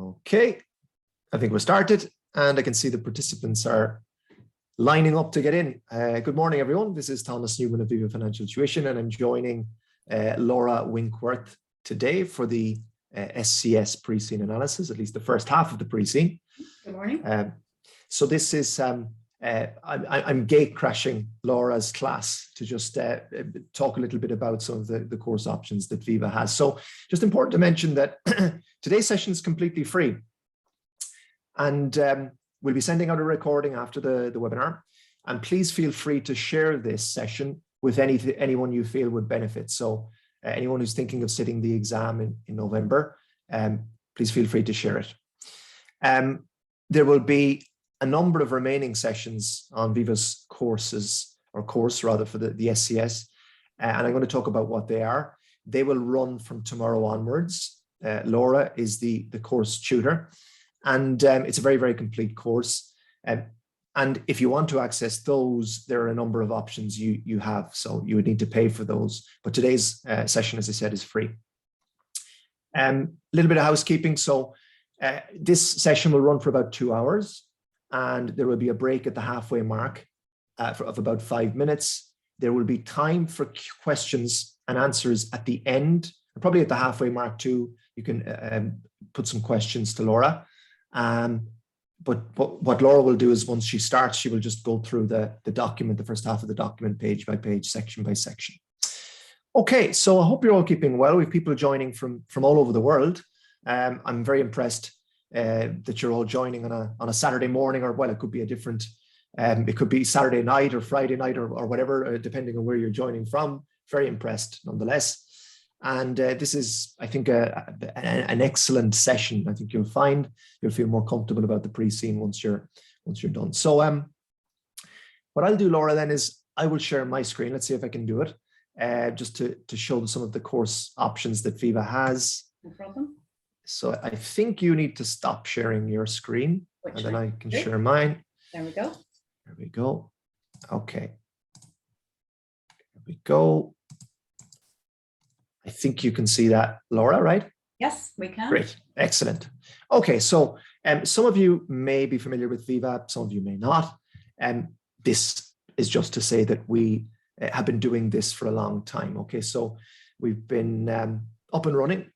Okay, I think we're started and I can see the participants are lining up to get in. Good morning, everyone. This is Thomas Newman of Viva Tuition, and I'm joining Laura Winkworth today for the SCS Pre-seen Analysis, at least the first half of the pre-seen. Good morning. So this is, I'm gate crashing Laura's class to just talk a little bit about some of the course options that Viva has. So just important to mention that today's session is completely free. And we'll be sending out a recording after the webinar. And please feel free to share this session with anyone you feel would benefit. So anyone who's thinking of sitting the exam in November, please feel free to share it. There will be a number of remaining sessions on Viva's courses, or course rather, for the SCS. And I'm going to talk about what they are. They will run from tomorrow onwards. Laura is the course tutor. And it's a very, very complete course. And if you want to access those, there are a number of options you have. So you would need to pay for those. But today's session, as I said, is free. A little bit of housekeeping. So this session will run for about 2 hours. And there will be a break at the halfway mark of about 5 minutes. There will be time for questions and answers at the end, and probably at the halfway mark too. You can put some questions to Laura. But what Laura will do is, once she starts, she will just go through the document, the first half of the document, page by page, section by section. Okay, so I hope you're all keeping well. We have people joining from all over the world. I'm very impressed that you're all joining on a Saturday morning, or well, it could be a different, it could be Saturday night or Friday night or whatever, depending on where you're joining from. Very impressed nonetheless. And this is, I think, an excellent session. I think you'll feel more comfortable about the pre-seen once you're done. So what I'll do, Laura, then is I will share my screen. Let's see if I can do it, just to show some of the course options that Viva has. No problem. So I think you need to stop sharing your screen, and then I can share mine. There we go. There we go. Okay. There we go. I think you can see that, Laura, right? Yes, we can. Great. Excellent. Okay, so some of you may be familiar with Viva, some of you may not. This is just to say that we have been doing this for a long time. Okay, so we've been up and running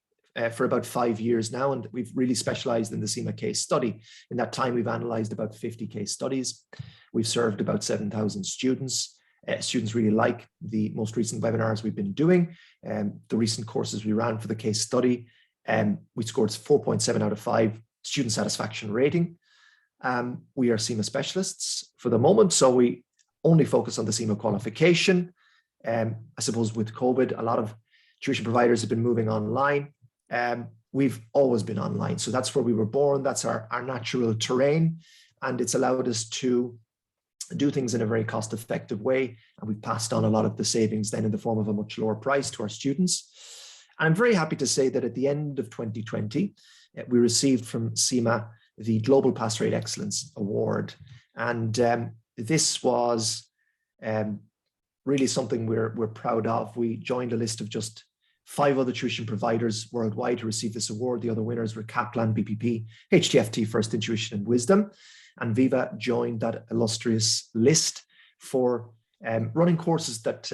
for about 5 years now, and we've really specialized in the CIMA case study. In that time, we've analyzed about 50 case studies. We've served about 7,000 students. Students really like the most recent webinars we've been doing. The recent courses we ran for the case study, we scored 4.7 out of 5 student satisfaction rating. We are CIMA specialists for the moment, so we only focus on the CIMA qualification. I suppose with COVID, a lot of tuition providers have been moving online. We've always been online, so that's where we were born. That's our natural terrain, and it's allowed us to do things in a very cost-effective way, and we've passed on a lot of the savings then in the form of a much lower price to our students. And I'm very happy to say that at the end of 2020, we received from CIMA the Global Pass Rate Excellence Award, and this was really something we're proud of. We joined a list of just 5 other tuition providers worldwide to receive this award. The other winners were Kaplan, BPP, HTFT, First Intuition, and Wisdom. And Viva joined that illustrious list for running courses that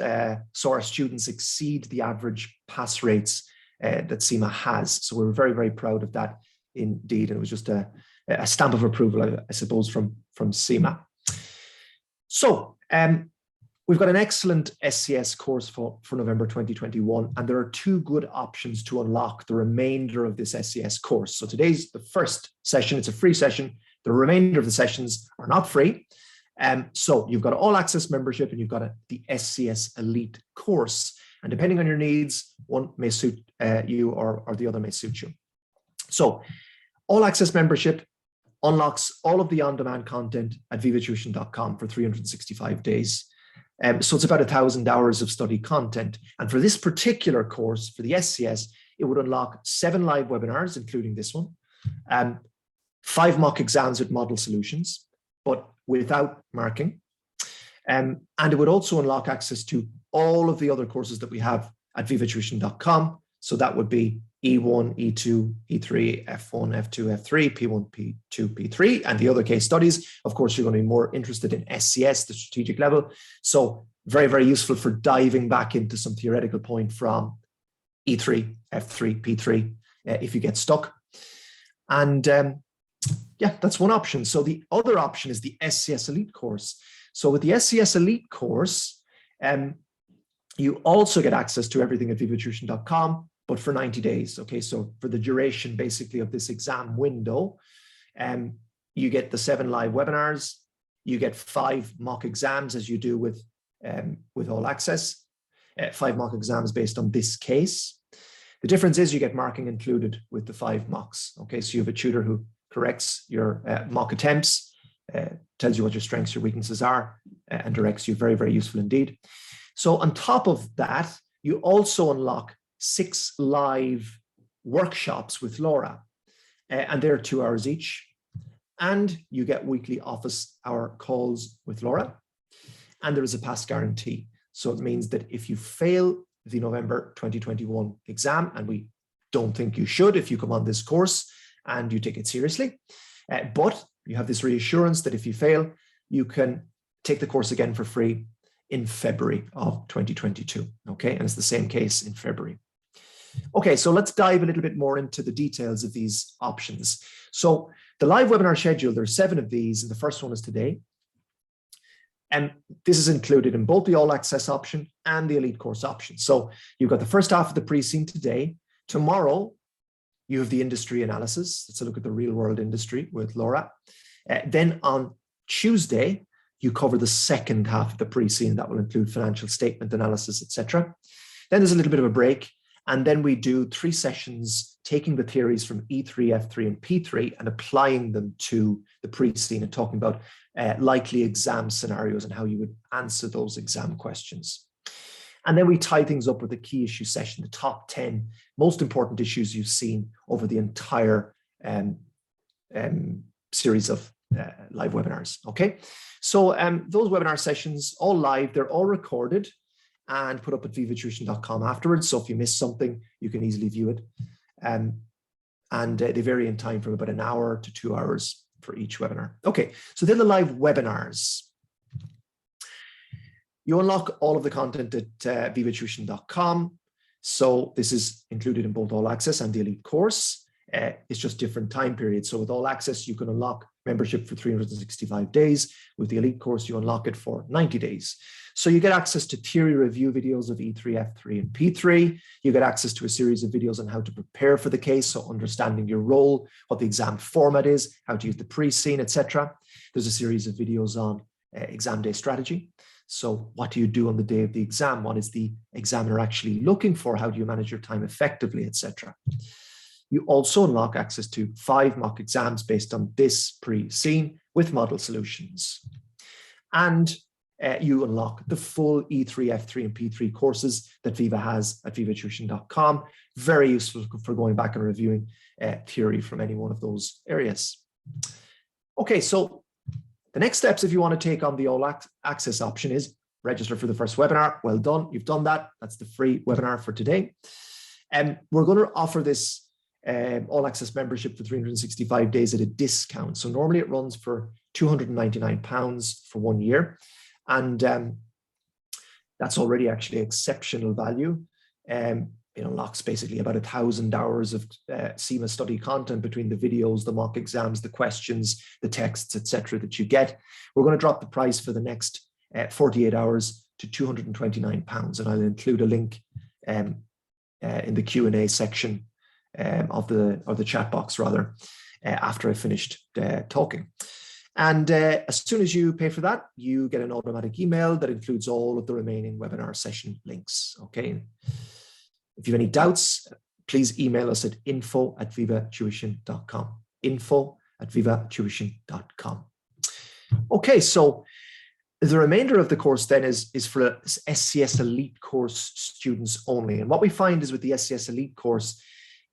saw our students exceed the average pass rates that CIMA has. So we're very, very proud of that indeed. And it was just a stamp of approval, I suppose, from CIMA. So we've got an excellent SCS course for November 2021, and there are 2 good options to unlock the remainder of this SCS course. So today's the first session. It's a free session. The remainder of the sessions are not free. So you've got all access membership, and you've got the SCS Elite course. And depending on your needs, one may suit you or the other may suit you. So all access membership unlocks all of the on-demand content at vivatuition.com for 365 days. So it's about 1,000 hours of study content. And for this particular course, for the SCS, it would unlock 7 live webinars, including this one, 5 mock exams with model solutions, but without marking. And it would also unlock access to all of the other courses that we have at vivatuition.com. So that would be E1, E2, E3, F1, F2, F3, P1, P2, P3, and the other case studies. Of course, you're going to be more interested in SCS, the strategic level. So very, very useful for diving back into some theoretical point from E3, F3, P3, if you get stuck. And yeah, that's one option. So the other option is the SCS Elite course. So with the SCS Elite course, you also get access to everything at vivatuition.com, but for 90 days. Okay, so for the duration basically of this exam window, you get the 7 live webinars, you get 5 mock exams as you do with All Access, 5 mock exams based on this case. The difference is you get marking included with the 5 mocks. Okay, so you have a tutor who corrects your mock attempts, tells you what your strengths, your weaknesses are, and directs you. Very, very useful indeed. So on top of that, you also unlock 6 live workshops with Laura, and they're 2 hours each. And you get weekly office hour calls with Laura, and there is a pass guarantee. So it means that if you fail the November 2021 exam, and we don't think you should if you come on this course and you take it seriously, but you have this reassurance that if you fail, you can take the course again for free in February of 2022. Okay, and it's the same case in February. Okay, so let's dive a little bit more into the details of these options. So the live webinar schedule, there's 7 of these, and the first one is today. And this is included in both the All Access option and the Elite course option. So you've got the first half of the pre-seen today. Tomorrow, you have the industry analysis. Let's look at the real world industry with Laura. Then on Tuesday, you cover the second half of the pre-seen. That will include financial statement analysis, etc. Then there's a little bit of a break. And then we do 3 sessions, taking the theories from E3, F3, and P3 and applying them to the pre-seen and talking about likely exam scenarios and how you would answer those exam questions. And then we tie things up with a key issue session, the top 10 most important issues you've seen over the entire series of live webinars. Okay, so those webinar sessions, all live, they're all recorded and put up at vivatuition.com afterwards. So if you miss something, you can easily view it. And they vary in time from about an hour to 2 hours for each webinar. Okay, so then the live webinars. You unlock all of the content at vivatuition.com. So this is included in both All Access and the Elite course. It's just different time periods. So with All Access, you can unlock membership for 365 days. With the Elite course, you unlock it for 90 days. So you get access to theory review videos of E3, F3, and P3. You get access to a series of videos on how to prepare for the case, so understanding your role, what the exam format is, how to use the pre-seen, etc. There's a series of videos on exam day strategy. So what do you do on the day of the exam? What is the examiner actually looking for? How do you manage your time effectively, etc. You also unlock access to 5 mock exams based on this pre-seen with model solutions. And you unlock the full E3, F3, and P3 courses that Viva has at vivatuition.com. Very useful for going back and reviewing theory from any one of those areas. Okay, so the next steps if you want to take on the All Access option is register for the first webinar. Well done, you've done that. That's the free webinar for today. We're going to offer this All Access membership for 365 days at a discount. So normally it runs for £299 for 1 year. And that's already actually exceptional value. It unlocks basically about 1,000 hours of SEMA study content between the videos, the mock exams, the questions, the texts, etc. that you get. We're going to drop the price for the next 48 hours to £229. And I'll include a link in the Q&A section of the chat box rather, after I finished talking. And as soon as you pay for that, you get an automatic email that includes all of the remaining webinar session links. Okay. If you have any doubts, please email us at info@vivatuition.com. info@vivatuition.com. Okay, so the remainder of the course then is for SCS Elite course students only. And what we find is with the SCS Elite course,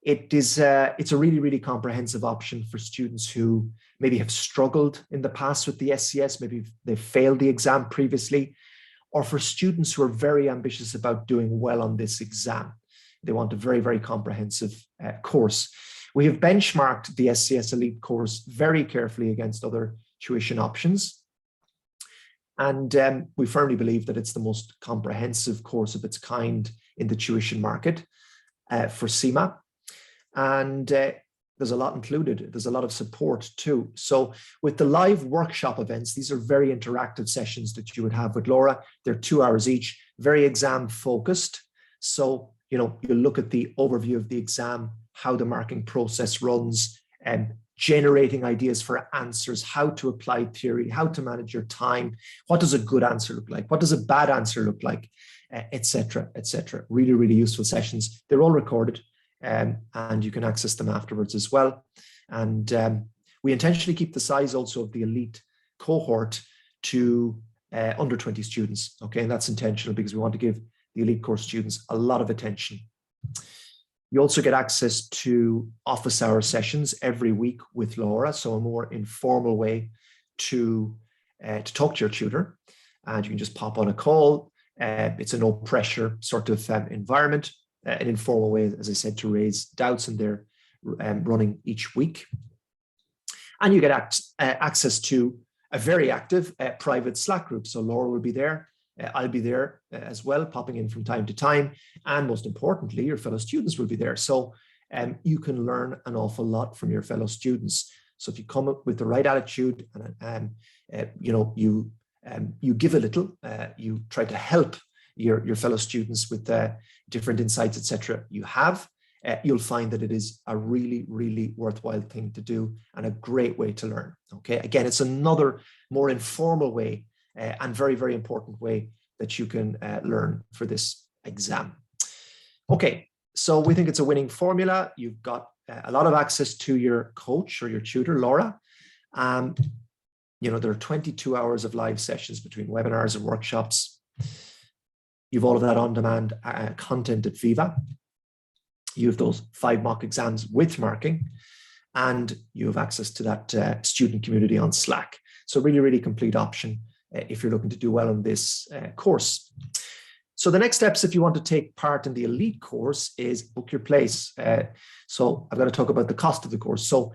it's a really, really comprehensive option for students who maybe have struggled in the past with the SCS, maybe they've failed the exam previously, or for students who are very ambitious about doing well on this exam. they want a very, very comprehensive course. We have benchmarked the SCS Elite course very carefully against other tuition options. And we firmly believe that it's the most comprehensive course of its kind in the tuition market for CIMA. And there's a lot included. There's a lot of support too. So with the live workshop events, these are very interactive sessions that you would have with Laura. They're 2 hours each, very exam focused. So, you know, you look at the overview of the exam, how the marking process runs, and generating ideas for answers, how to apply theory, how to manage your time, what does a good answer look like, what does a bad answer look like, etc., etc. Really, really useful sessions. They're all recorded, and you can access them afterwards as well. And we intentionally keep the size also of the elite cohort to under 20 students. Okay, and that's intentional because we want to give the elite course students a lot of attention. You also get access to office hour sessions every week with Laura, so a more informal way to talk to your tutor, and you can just pop on a call. It's a no pressure sort of environment, an informal way, as I said, to raise doubts, and they're running each week. And you get access to a very active private Slack group. So Laura will be there. I'll be there as well, popping in from time to time. And most importantly, your fellow students will be there. So you can learn an awful lot from your fellow students. So if you come up with the right attitude and you know, you give a little, you try to help your fellow students with different insights, etc. you have, you'll find that it is a really, really worthwhile thing to do and a great way to learn. Okay, again, it's another more informal way and very, very important way that you can learn for this exam. Okay, so we think it's a winning formula. You've got a lot of access to your coach or your tutor, Laura. You know, there are 22 hours of live sessions between webinars and workshops. You've all of that on-demand content at Viva. You have those 5 mock exams with marking, and you have access to that student community on Slack. So really, really complete option if you're looking to do well in this course. So the next steps, if you want to take part in the elite course, is book your place. So I've got to talk about the cost of the course. So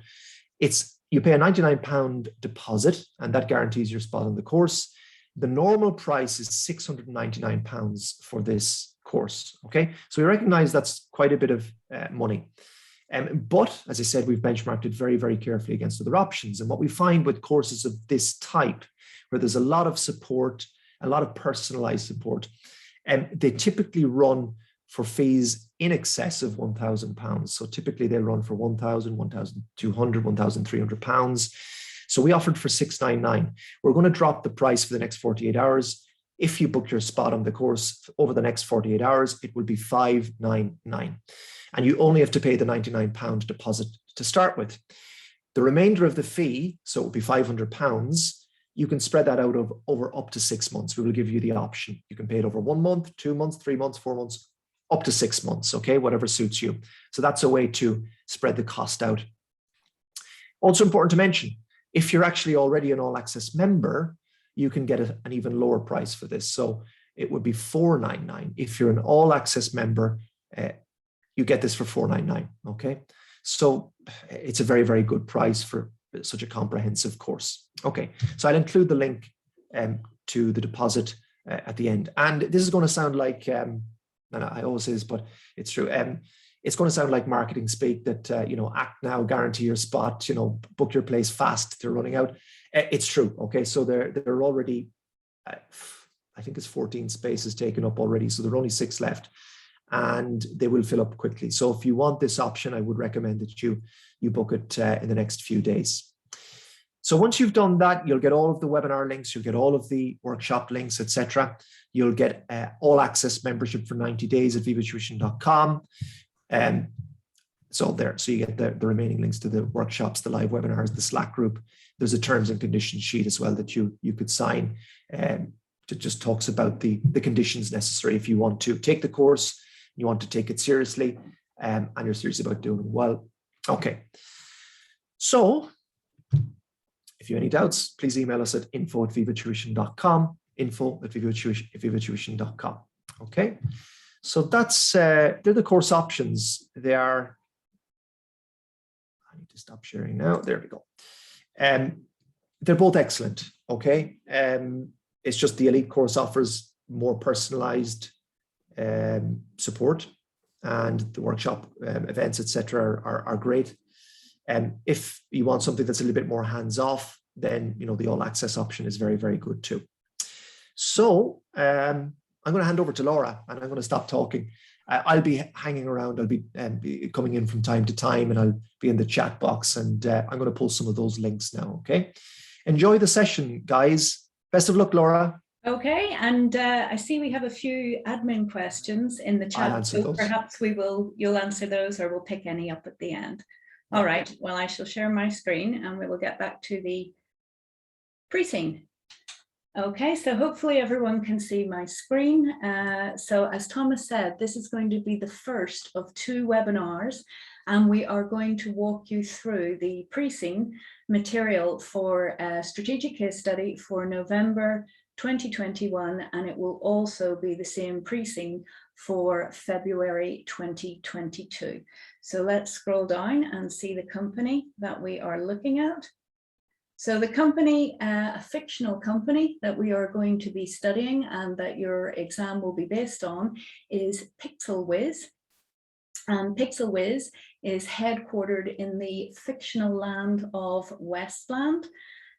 you pay a £99 deposit, and that guarantees your spot on the course. The normal price is £699 for this course. Okay, so we recognize that's quite a bit of money. But as I said, we've benchmarked it very, very carefully against other options. And what we find with courses of this type, where there's a lot of support, a lot of personalized support, they typically run for fees in excess of £1,000. So typically they run for £1,000, £1,200, £1,300. So we offered for $699. We're going to drop the price for the next 48 hours. If you book your spot on the course over the next 48 hours, it will be $599. And you only have to pay the £99 deposit to start with. The remainder of the fee, so it will be £500, you can spread that out over up to 6 months. We will give you the option. You can pay it over 1 month, 2 months, 3 months, 4 months, up to 6 months, okay, whatever suits you. So that's a way to spread the cost out. Also important to mention, if you're actually already an All Access member, you can get an even lower price for this. So it would be $499. If you're an All Access member, you get this for $499, okay? So it's a very, very good price for such a comprehensive course. Okay, so I'll include the link to the deposit at the end. And this is going to sound like, and I always say this, but it's true. It's going to sound like marketing speak that, you know, act now, guarantee your spot, you know, book your place fast, they're running out. It's true, okay? So they're already, I think it's 14 spaces taken up already, so there are only 6 left, and they will fill up quickly. So if you want this option, I would recommend that you book it in the next few days. So once you've done that, you'll get all of the webinar links, you'll get all of the workshop links, etc. You'll get all access membership for 90 days at vivatuition.com. So you get the remaining links to the workshops, the live webinars, the Slack group. There's a terms and conditions sheet as well that you could sign. That just talks about the conditions necessary if you want to take the course, you want to take it seriously, and you're serious about doing well. Okay. So if you have any doubts, please email us at info@vivatuition.com, info@vivatuition.com. Okay. So that's they're the course options. They are. I need to stop sharing now. There we go. They're both excellent. Okay. It's just the elite course offers more personalized support, and the workshop events, etc., are great. If you want something that's a little bit more hands-off, then the all access option is very, very good too. So I'm going to hand over to Laura, and I'm going to stop talking. I'll be hanging around. I'll be coming in from time to time, and I'll be in the chat box, and I'm going to pull some of those links now. Okay. Enjoy the session, guys. Best of luck, Laura. Okay, and I see we have a few admin questions in the chat. I'll answer those. Perhaps you'll answer those, or we'll pick any up at the end. All right, well, I shall share my screen and we will get back to the pre-seen. Okay, so hopefully everyone can see my screen. So as Thomas said, this is going to be the first of 2 webinars, and we are going to walk you through the pre-seen material for a strategic case study for November 2021, and it will also be the same pre-seen for February 2022. So let's scroll down and see the company that we are looking at. So the company, a fictional company that we are going to be studying and that your exam will be based on, is pixelwiz. And pixelwiz is headquartered in the fictional land of Westland.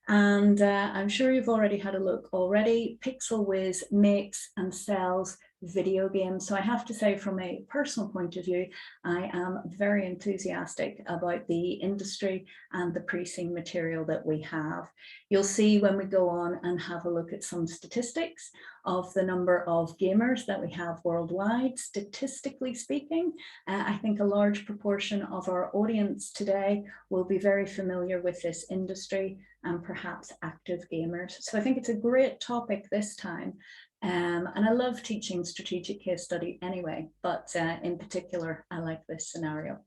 And I'm sure you've already had a look already. pixelwiz makes and sells video games. So I have to say, from a personal point of view, I am very enthusiastic about the industry and the pre-seen material that we have. You'll see when we go on and have a look at some statistics of the number of gamers that we have worldwide. Statistically speaking, I think a large proportion of our audience today will be very familiar with this industry and perhaps active gamers. So I think it's a great topic this time. And I love teaching strategic case study anyway, but in particular, I like this scenario.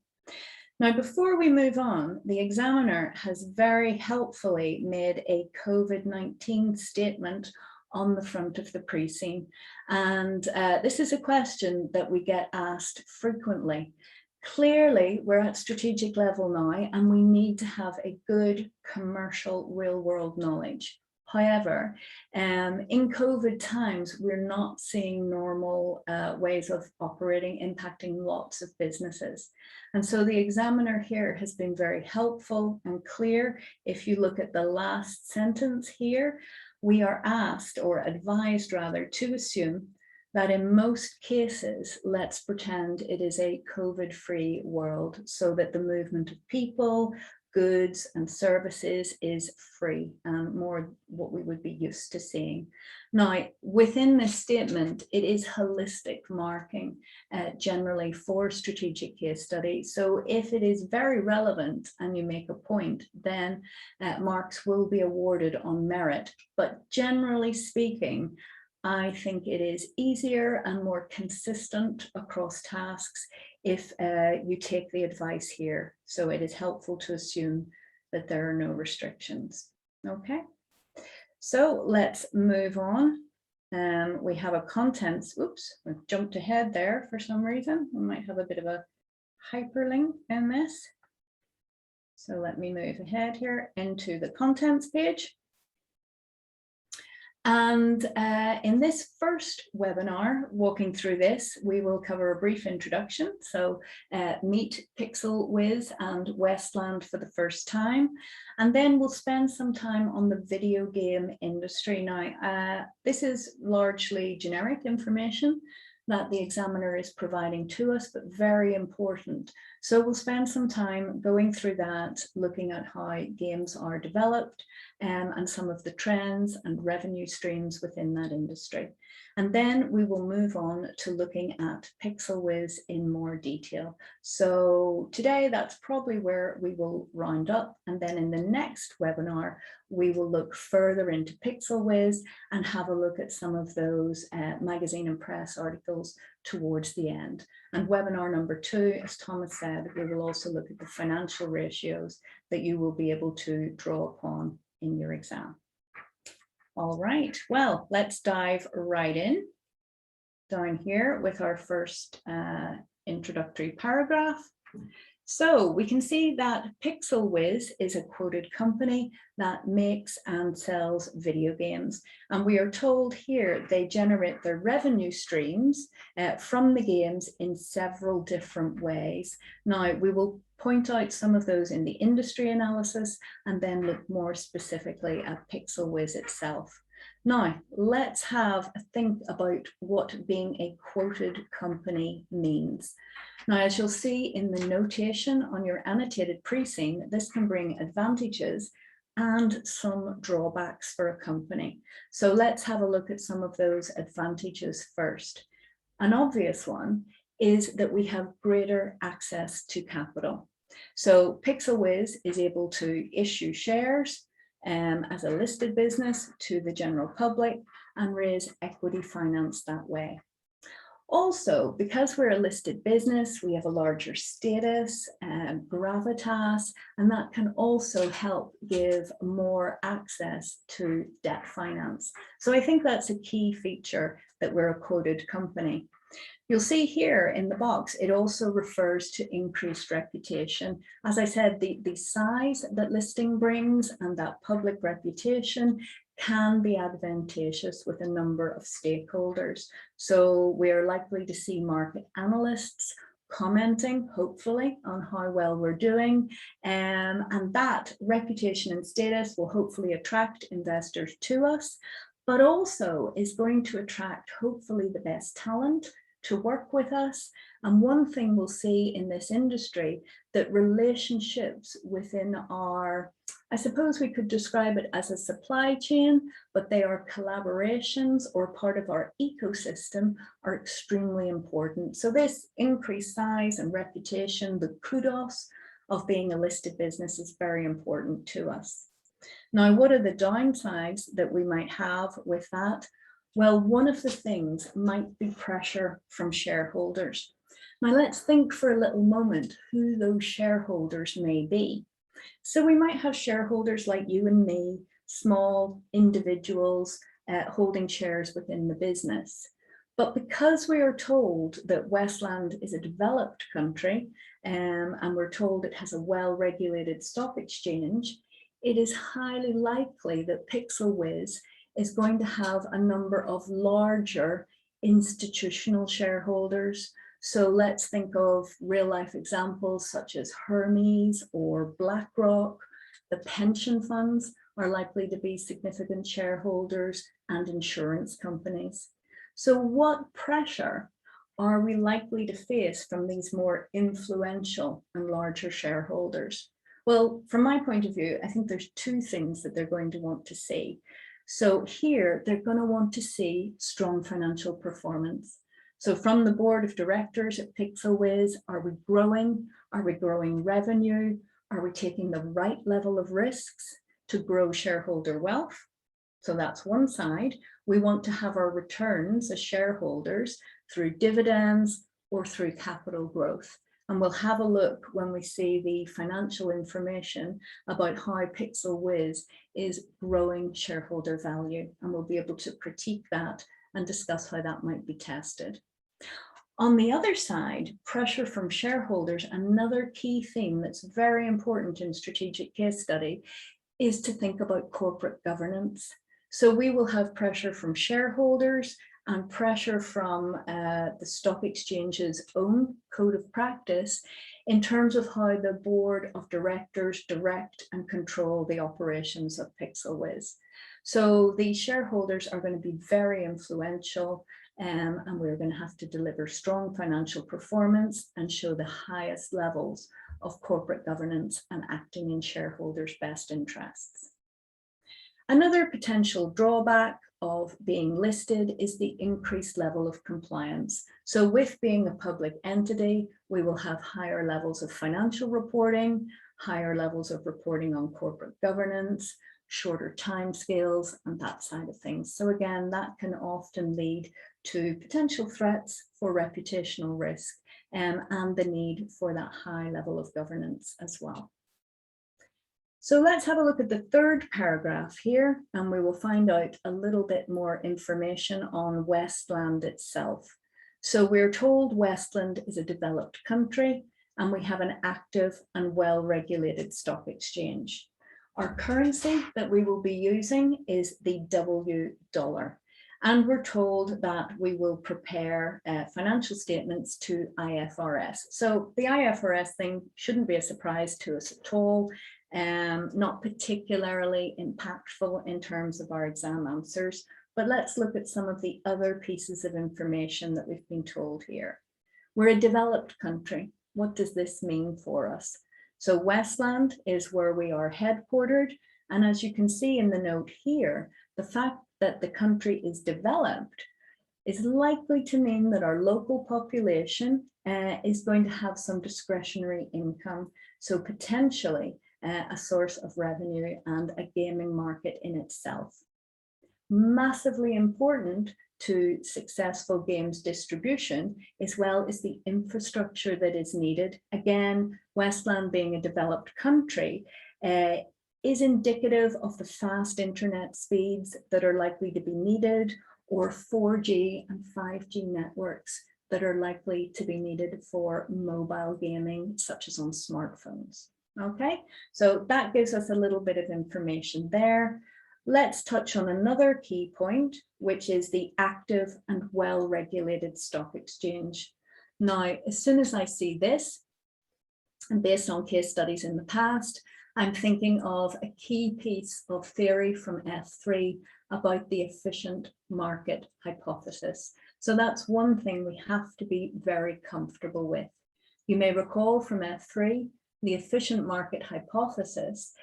Now, before we move on, the examiner has very helpfully made a COVID-19 statement on the front of the pre-seen. And this is a question that we get asked frequently. Clearly, we're at strategic level now, and we need to have a good commercial real-world knowledge. However, in COVID times, we're not seeing normal ways of operating impacting lots of businesses. And so the examiner here has been very helpful and clear. If you look at the last sentence here, we are asked, or advised rather, to assume that in most cases, let's pretend it is a COVID-free world, so that the movement of people, goods and services is free, and more what we would be used to seeing. Now, within this statement, it is holistic marking generally for strategic case study. So if it is very relevant and you make a point, then marks will be awarded on merit. But generally speaking, I think it is easier and more consistent across tasks if you take the advice here. So it is helpful to assume that there are no restrictions. Okay, so let's move on. We have a contents, oops, we've jumped ahead there for some reason. We might have a bit of a hyperlink in this. So let me move ahead here into the contents page. And in this first webinar, walking through this, we will cover a brief introduction. So meet pixelwiz and Westland for the first time. And then we'll spend some time on the video game industry. Now, this is largely generic information that the examiner is providing to us, but very important. So we'll spend some time going through that, looking at how games are developed and some of the trends and revenue streams within that industry. And then we will move on to looking at pixelwiz in more detail. So today, that's probably where we will round up. And then in the next webinar, we will look further into pixelwiz and have a look at some of those magazine and press articles towards the end. And webinar number 2, as Thomas said, we will also look at the financial ratios that you will be able to draw upon in your exam. All right, well, let's dive right in. down here with our first introductory paragraph. So we can see that pixelwiz is a quoted company that makes and sells video games. And we are told here they generate their revenue streams from the games in several different ways. Now, we will point out some of those in the industry analysis and then look more specifically at pixelwiz itself. Now, let's have a think about what being a quoted company means. Now, as you'll see in the notation on your annotated pre-seen, this can bring advantages and some drawbacks for a company. So let's have a look at some of those advantages first. An obvious one is that we have greater access to capital. So pixelwiz is able to issue shares as a listed business to the general public and raise equity finance that way. Also, because we're a listed business, we have a larger status, gravitas, and that can also help give more access to debt finance. So I think that's a key feature that we're a quoted company. You'll see here in the box, it also refers to increased reputation. As I said, the size that listing brings and that public reputation can be advantageous with a number of stakeholders. So we're likely to see market analysts commenting, hopefully, on how well we're doing. And that reputation and status will hopefully attract investors to us, but also is going to attract, hopefully, the best talent to work with us. And one thing we'll see in this industry, that relationships within our, I suppose we could describe it as a supply chain, but they are collaborations or part of our ecosystem, are extremely important. So this increased size and reputation, the kudos of being a listed business, is very important to us. Now, what are the downsides that we might have with that? Well, one of the things might be pressure from shareholders. Now, let's think for a little moment who those shareholders may be. So we might have shareholders like you and me, small individuals holding shares within the business. But because we are told that Westland is a developed country and we're told it has a well-regulated stock exchange, it is highly likely that pixelwiz is going to have a number of larger institutional shareholders. So let's think of real life examples such as Hermes or BlackRock. The pension funds are likely to be significant shareholders, and insurance companies. So what pressure are we likely to face from these more influential and larger shareholders? Well, from my point of view, I think there's two things that they're going to want to see. So here, they're going to want to see strong financial performance. So from the board of directors at pixelwiz, are we growing? Are we growing revenue? Are we taking the right level of risks to grow shareholder wealth? So that's one side. We want to have our returns as shareholders through dividends or through capital growth. And we'll have a look when we see the financial information about how pixelwiz is growing shareholder value. And we'll be able to critique that and discuss how that might be tested. On the other side, pressure from shareholders, another key theme that's very important in strategic case study, is to think about corporate governance. So we will have pressure from shareholders and pressure from the stock exchange's own code of practice in terms of how the board of directors direct and control the operations of pixelwiz. So the shareholders are going to be very influential, and we're going to have to deliver strong financial performance and show the highest levels of corporate governance and acting in shareholders' best interests. Another potential drawback of being listed is the increased level of compliance. So with being a public entity, we will have higher levels of financial reporting, higher levels of reporting on corporate governance, shorter timescales, and that side of things. So again, that can often lead to potential threats for reputational risk and the need for that high level of governance as well. So let's have a look at the third paragraph here, and we will find out a little bit more information on Westland itself. So we're told Westland is a developed country, and we have an active and well-regulated stock exchange. Our currency that we will be using is the W dollar. And we're told that we will prepare financial statements to IFRS. So the IFRS thing shouldn't be a surprise to us at all, not particularly impactful in terms of our exam answers, but let's look at some of the other pieces of information that we've been told here. We're a developed country. What does this mean for us? So Westland is where we are headquartered. And as you can see in the note here, the fact that the country is developed is likely to mean that our local population is going to have some discretionary income. So potentially a source of revenue and a gaming market in itself. Massively important to successful games distribution, as well as the infrastructure that is needed. Again, Westland being a developed country is indicative of the fast internet speeds that are likely to be needed, or 4G and 5G networks that are likely to be needed for mobile gaming, such as on smartphones. Okay, so that gives us a little bit of information there. Let's touch on another key point, which is the active and well-regulated stock exchange. Now, as soon as I see this, and based on case studies in the past, I'm thinking of a key piece of theory from F3 about the efficient market hypothesis. So that's one thing we have to be very comfortable with. You may recall from F3, the efficient market hypothesis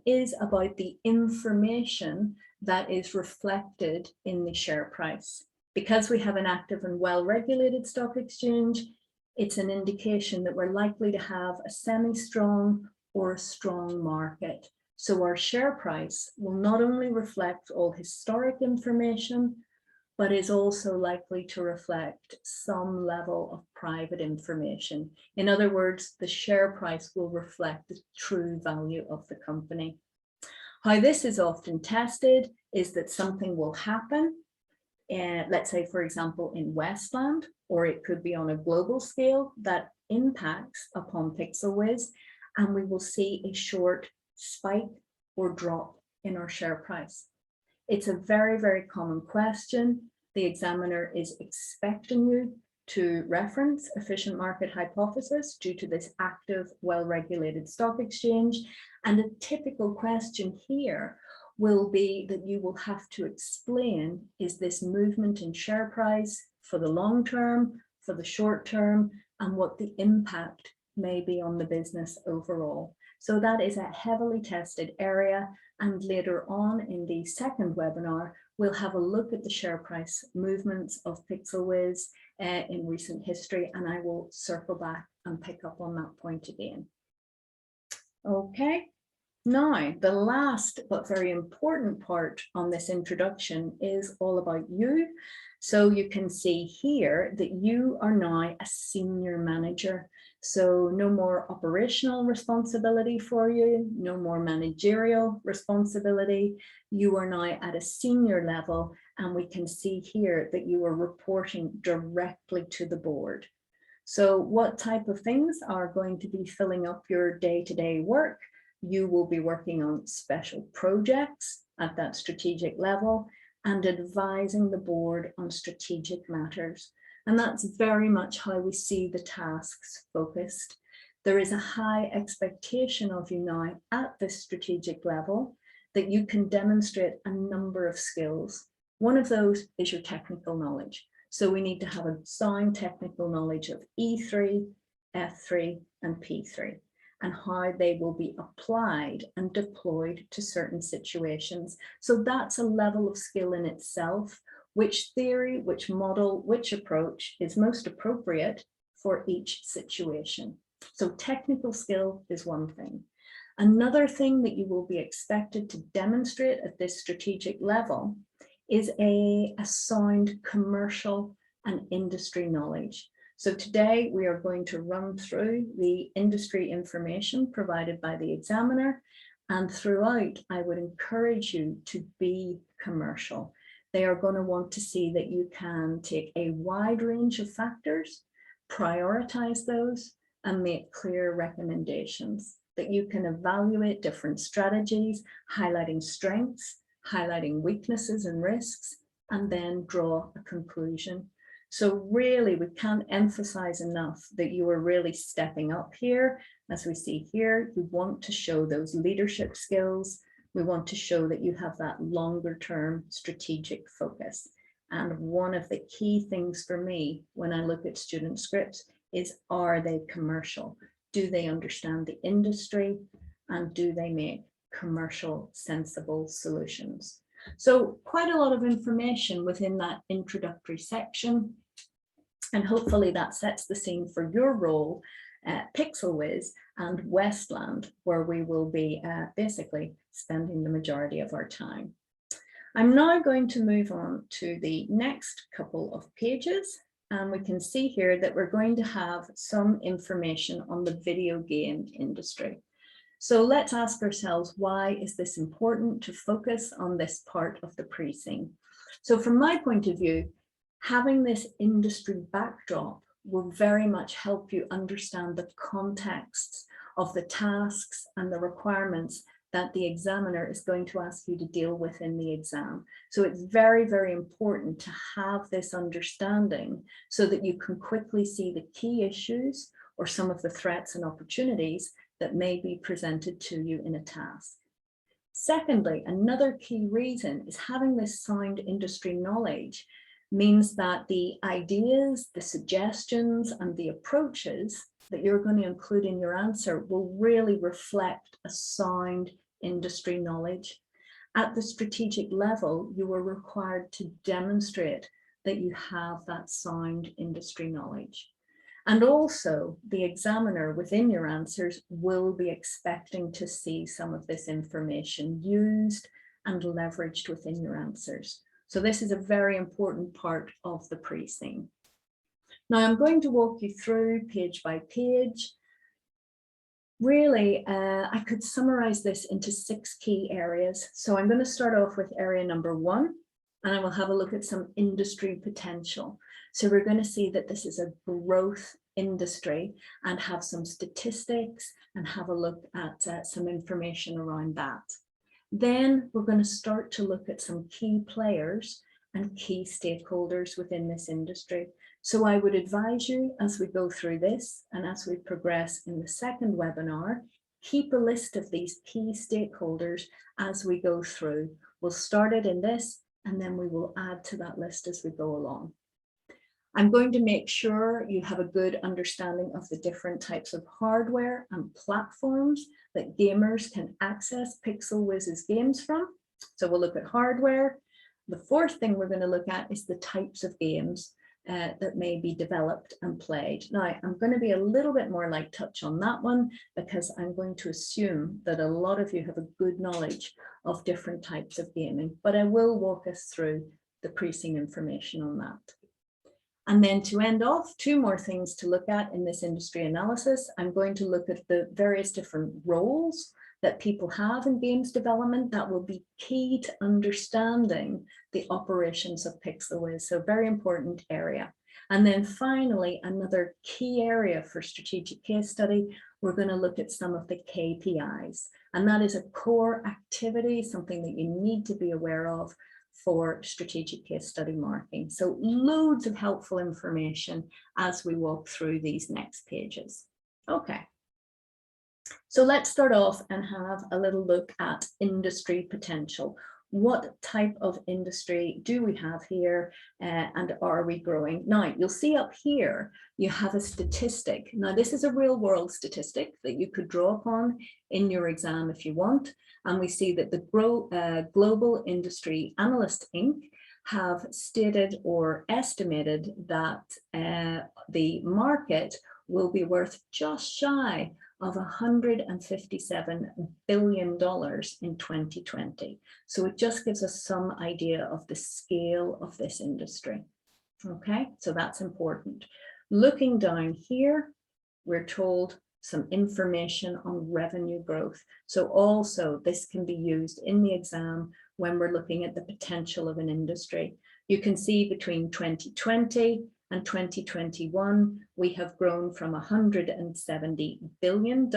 is about the information that is reflected in the share price. Because we have an active and well-regulated stock exchange, it's an indication that we're likely to have a semi-strong or a strong market. So our share price will not only reflect all historic information, but is also likely to reflect some level of private information. In other words, the share price will reflect the true value of the company. How this is often tested is that something will happen, let's say, for example, in Westland, or it could be on a global scale that impacts upon pixelwiz, and we will see a short spike or drop in our share price. It's a very, very common question. The examiner is expecting you to reference efficient market hypothesis due to this active, well-regulated stock exchange. And a typical question here will be that you will have to explain, is this movement in share price for the long term, for the short term, and what the impact may be on the business overall. So that is a heavily tested area. And later on in the second webinar, we'll have a look at the share price movements of pixelwiz in recent history, and I will circle back and pick up on that point again. Okay, now the last but very important part on this introduction is all about you. So you can see here that you are now a senior manager. So no more operational responsibility for you, no more managerial responsibility. You are now at a senior level, and we can see here that you are reporting directly to the board. So what type of things are going to be filling up your day-to-day work? You will be working on special projects at that strategic level and advising the board on strategic matters. And that's very much how we see the tasks focused. There is a high expectation of you now at this strategic level that you can demonstrate a number of skills. One of those is your technical knowledge. So we need to have a sound technical knowledge of E3, F3, and P3, and how they will be applied and deployed to certain situations. So that's a level of skill in itself. Which theory, which model, which approach is most appropriate for each situation. So technical skill is one thing. Another thing that you will be expected to demonstrate at this strategic level is a sound commercial and industry knowledge. So today we are going to run through the industry information provided by the examiner, and throughout I would encourage you to be commercial. They are going to want to see that you can take a wide range of factors, prioritize those, and make clear recommendations, that you can evaluate different strategies, highlighting strengths, highlighting weaknesses and risks, and then draw a conclusion. So really, we can't emphasize enough that you are really stepping up here. As we see here, you want to show those leadership skills. We want to show that you have that longer term strategic focus. And one of the key things for me when I look at student scripts is, are they commercial? Do they understand the industry? And do they make commercial sensible solutions? So quite a lot of information within that introductory section. And hopefully that sets the scene for your role at pixelwiz and Westland, where we will be basically spending the majority of our time. I'm now going to move on to the next couple of pages, and we can see here that we're going to have some information on the video game industry. So let's ask ourselves, why is this important to focus on this part of the pre-seen? So from my point of view, having this industry backdrop will very much help you understand the contexts of the tasks and the requirements that the examiner is going to ask you to deal with in the exam. So it's very, very important to have this understanding so that you can quickly see the key issues or some of the threats and opportunities that may be presented to you in a task. Secondly, another key reason is having this sound industry knowledge means that the ideas, the suggestions, and the approaches that you're going to include in your answer will really reflect a sound industry knowledge. At the strategic level, you are required to demonstrate that you have that sound industry knowledge. And also, the examiner within your answers will be expecting to see some of this information used and leveraged within your answers. So this is a very important part of the pre-seen. Now I'm going to walk you through page by page. Really, I could summarize this into 6 key areas. So I'm going to start off with area number 1, and I will have a look at some industry potential. So we're going to see that this is a growth industry and have some statistics and have a look at some information around that. Then we're going to start to look at some key players and key stakeholders within this industry. So I would advise you, as we go through this and as we progress in the second webinar, keep a list of these key stakeholders as we go through. We'll start it in this, and then we will add to that list as we go along. I'm going to make sure you have a good understanding of the different types of hardware and platforms that gamers can access pixelwiz's games from. So we'll look at hardware. The fourth thing we're going to look at is the types of games that may be developed and played. Now, I'm going to be a little bit more light touch on that one because I'm going to assume that a lot of you have a good knowledge of different types of gaming, but I will walk us through the pre-seen information on that. And then to end off, 2 more things to look at in this industry analysis. I'm going to look at the various different roles that people have in games development that will be key to understanding the operations of pixelwiz. So very important area. And then finally, another key area for strategic case study, we're going to look at some of the KPIs. And that is a core activity, something that you need to be aware of for strategic case study marking. So loads of helpful information as we walk through these next pages. Okay. So let's start off and have a little look at industry potential. What type of industry do we have here and are we growing? Now, you'll see up here, you have a statistic. Now, this is a real world statistic that you could draw upon in your exam if you want. And we see that the Global Industry Analyst Inc. have stated or estimated that the market will be worth just shy of $157 billion in 2020. So it just gives us some idea of the scale of this industry. Okay, so that's important. Looking down here, we're told some information on revenue growth. So also this can be used in the exam when we're looking at the potential of an industry. You can see between 2020 and 2021, we have grown from $170 billion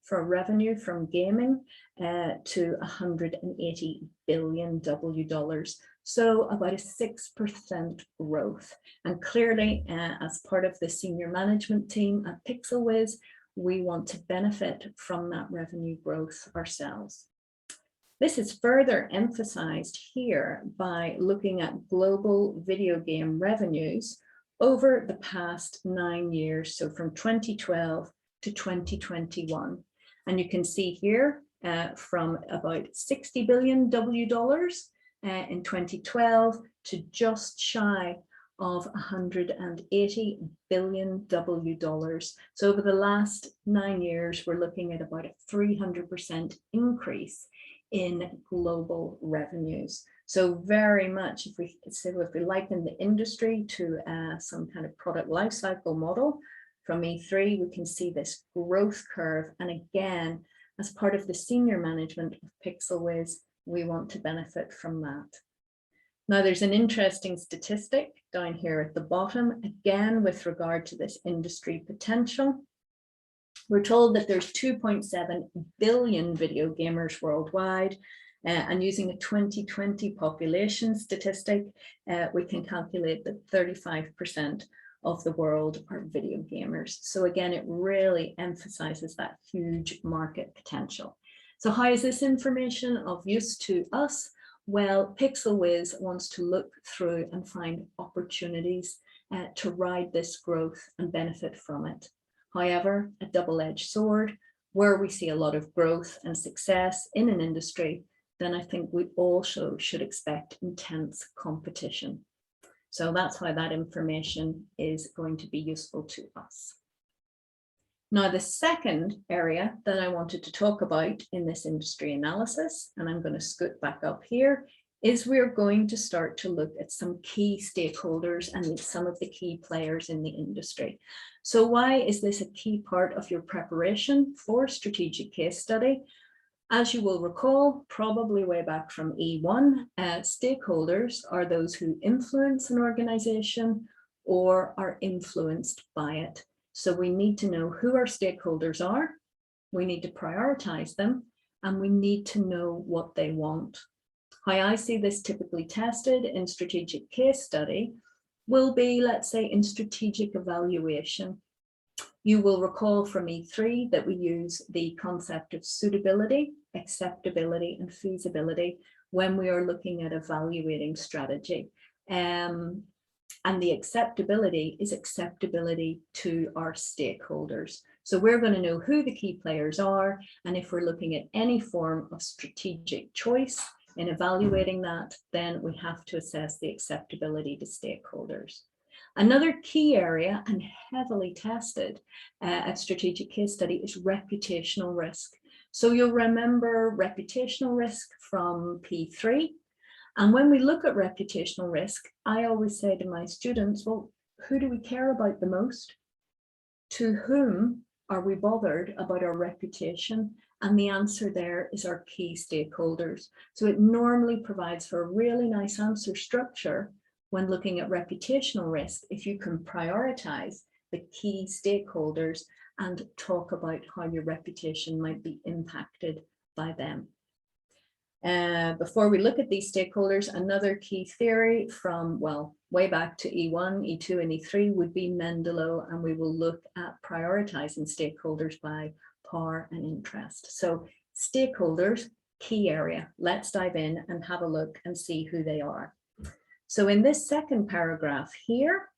for revenue from gaming to $180 billion. So about a 6% growth. And clearly, as part of the senior management team at pixelwiz, we want to benefit from that revenue growth ourselves. This is further emphasized here by looking at global video game revenues over the past 9 years, so from 2012 to 2021. And you can see here from about $60 billion in 2012 to just shy of $180 billion. So over the last 9 years, we're looking at about a 300% increase in global revenues. So very much, if we liken the industry to some kind of product lifecycle model from E3, we can see this growth curve. And again, as part of the senior management of pixelwiz, we want to benefit from that. Now, there's an interesting statistic down here at the bottom, again, with regard to this industry potential. We're told that there's 2.7 billion video gamers worldwide, and using a 2020 population statistic, we can calculate that 35% of the world are video gamers. So again, it really emphasizes that huge market potential. So how is this information of use to us? Well, pixelwiz wants to look through and find opportunities to ride this growth and benefit from it. However, a double-edged sword, where we see a lot of growth and success in an industry, then I think we also should expect intense competition. So that's why that information is going to be useful to us. Now, the second area that I wanted to talk about in this industry analysis, and I'm going to scoot back up here, is we're going to start to look at some key stakeholders and some of the key players in the industry. So why is this a key part of your preparation for strategic case study? As you will recall, probably way back from E1, stakeholders are those who influence an organization or are influenced by it. So we need to know who our stakeholders are, we need to prioritize them, and we need to know what they want. How I see this typically tested in strategic case study will be, let's say, in strategic evaluation. You will recall from E3 that we use the concept of suitability, acceptability, and feasibility when we are looking at evaluating strategy. And the acceptability is acceptability to our stakeholders. So we're going to know who the key players are, and if we're looking at any form of strategic choice in evaluating that, then we have to assess the acceptability to stakeholders. Another key area and heavily tested at strategic case study is reputational risk. So you'll remember reputational risk from P3. And when we look at reputational risk, I always say to my students, well, who do we care about the most? To whom are we bothered about our reputation? And the answer there is our key stakeholders. So it normally provides for a really nice answer structure when looking at reputational risk, if you can prioritize the key stakeholders and talk about how your reputation might be impacted by them. Before we look at these stakeholders, another key theory from, well, way back to E1, E2, and E3 would be Mendeley, and we will look at prioritizing stakeholders by power and interest. So stakeholders, key area. Let's dive in and have a look and see who they are. So in this second paragraph here,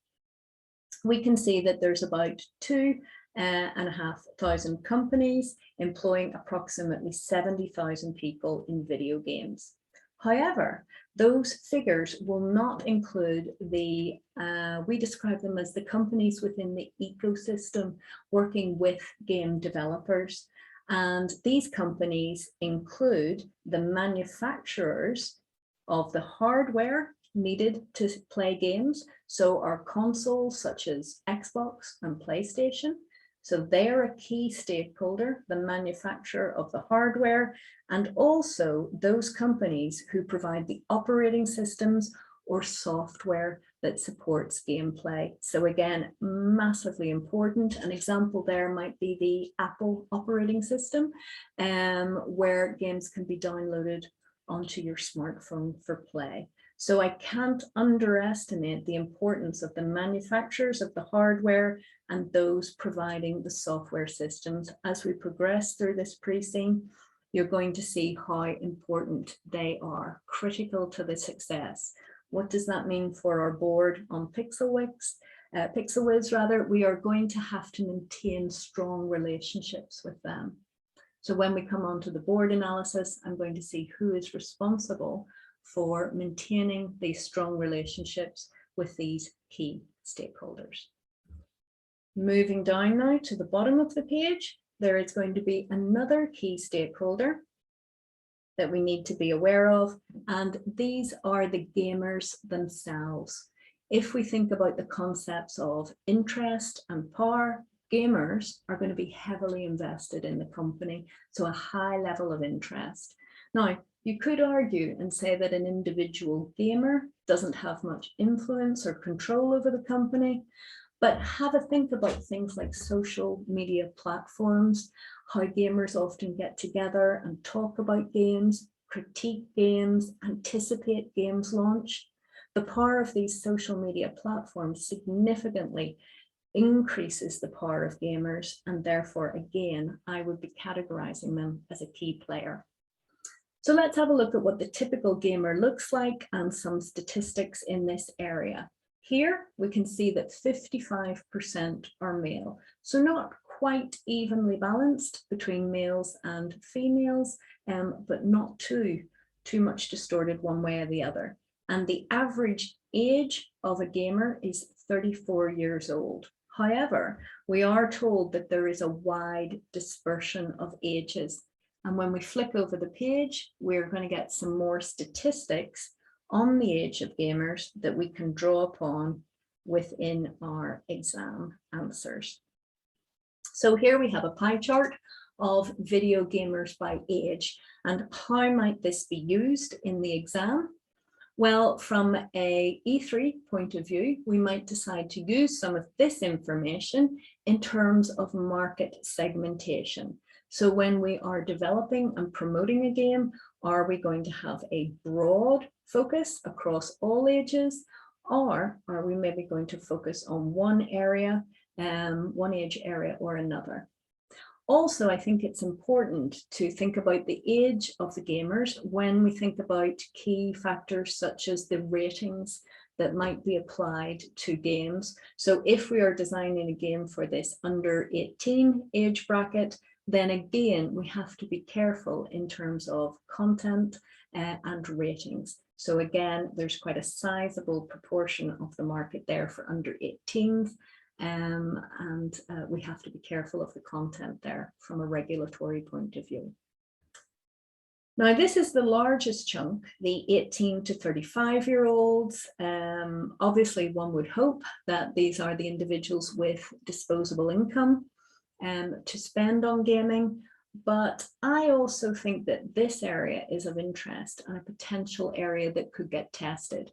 we can see that there's about 2,500 companies employing approximately 70,000 people in video games. However, those figures will not include the, we describe them as the companies within the ecosystem working with game developers. And these companies include the manufacturers of the hardware needed to play games. So our consoles such as Xbox and PlayStation, so they're a key stakeholder, the manufacturer of the hardware, and also those companies who provide the operating systems or software that supports gameplay. So again, massively important. An example there might be the Apple operating system, where games can be downloaded onto your smartphone for play. So I can't underestimate the importance of the manufacturers of the hardware and those providing the software systems. As we progress through this pre-seen, you're going to see how important they are, critical to the success. What does that mean for our board on pixelwiz rather? We are going to have to maintain strong relationships with them. So when we come on to the board analysis, I'm going to see who is responsible for maintaining these strong relationships with these key stakeholders. Moving down now to the bottom of the page, there is going to be another key stakeholder that we need to be aware of, and these are the gamers themselves. If we think about the concepts of interest and power, gamers are going to be heavily invested in the company, so a high level of interest. Now, you could argue and say that an individual gamer doesn't have much influence or control over the company, but have a think about things like social media platforms, how gamers often get together and talk about games, critique games, anticipate games launch. The power of these social media platforms significantly increases the power of gamers, and therefore, again, I would be categorizing them as a key player. So let's have a look at what the typical gamer looks like and some statistics in this area. Here we can see that 55% are male, so not quite evenly balanced between males and females, but not too much distorted one way or the other. And the average age of a gamer is 34 years old. However, we are told that there is a wide dispersion of ages. And when we flick over the page, we're going to get some more statistics on the age of gamers that we can draw upon within our exam answers. So here we have a pie chart of video gamers by age, and how might this be used in the exam? Well, from a E3 point of view, we might decide to use some of this information in terms of market segmentation. So when we are developing and promoting a game, are we going to have a broad focus across all ages, or are we maybe going to focus on one area, one age area or another? Also, I think it's important to think about the age of the gamers when we think about key factors such as the ratings that might be applied to games. So if we are designing a game for this under 18 age bracket, then again, we have to be careful in terms of content and ratings. So again, there's quite a sizable proportion of the market there for under 18s. And we have to be careful of the content there from a regulatory point of view. Now, this is the largest chunk, the 18 to 35-year-olds. Obviously, one would hope that these are the individuals with disposable income to spend on gaming. But I also think that this area is of interest and a potential area that could get tested.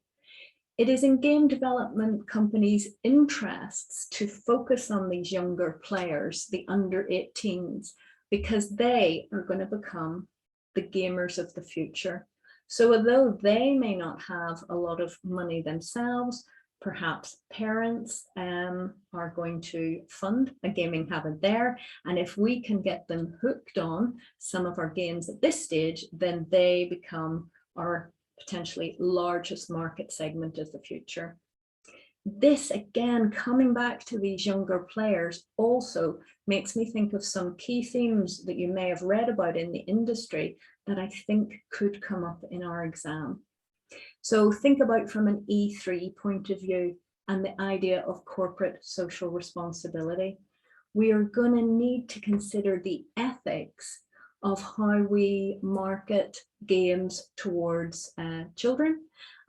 It is in game development companies' interests to focus on these younger players, the under 18s, because they are going to become the gamers of the future. So although they may not have a lot of money themselves, perhaps parents are going to fund a gaming habit there. And if we can get them hooked on some of our games at this stage, then they become our potentially largest market segment of the future. This, again, coming back to these younger players, also makes me think of some key themes that you may have read about in the industry that I think could come up in our exam. So think about from an E3 point of view and the idea of corporate social responsibility. We are going to need to consider the ethics of how we market games towards children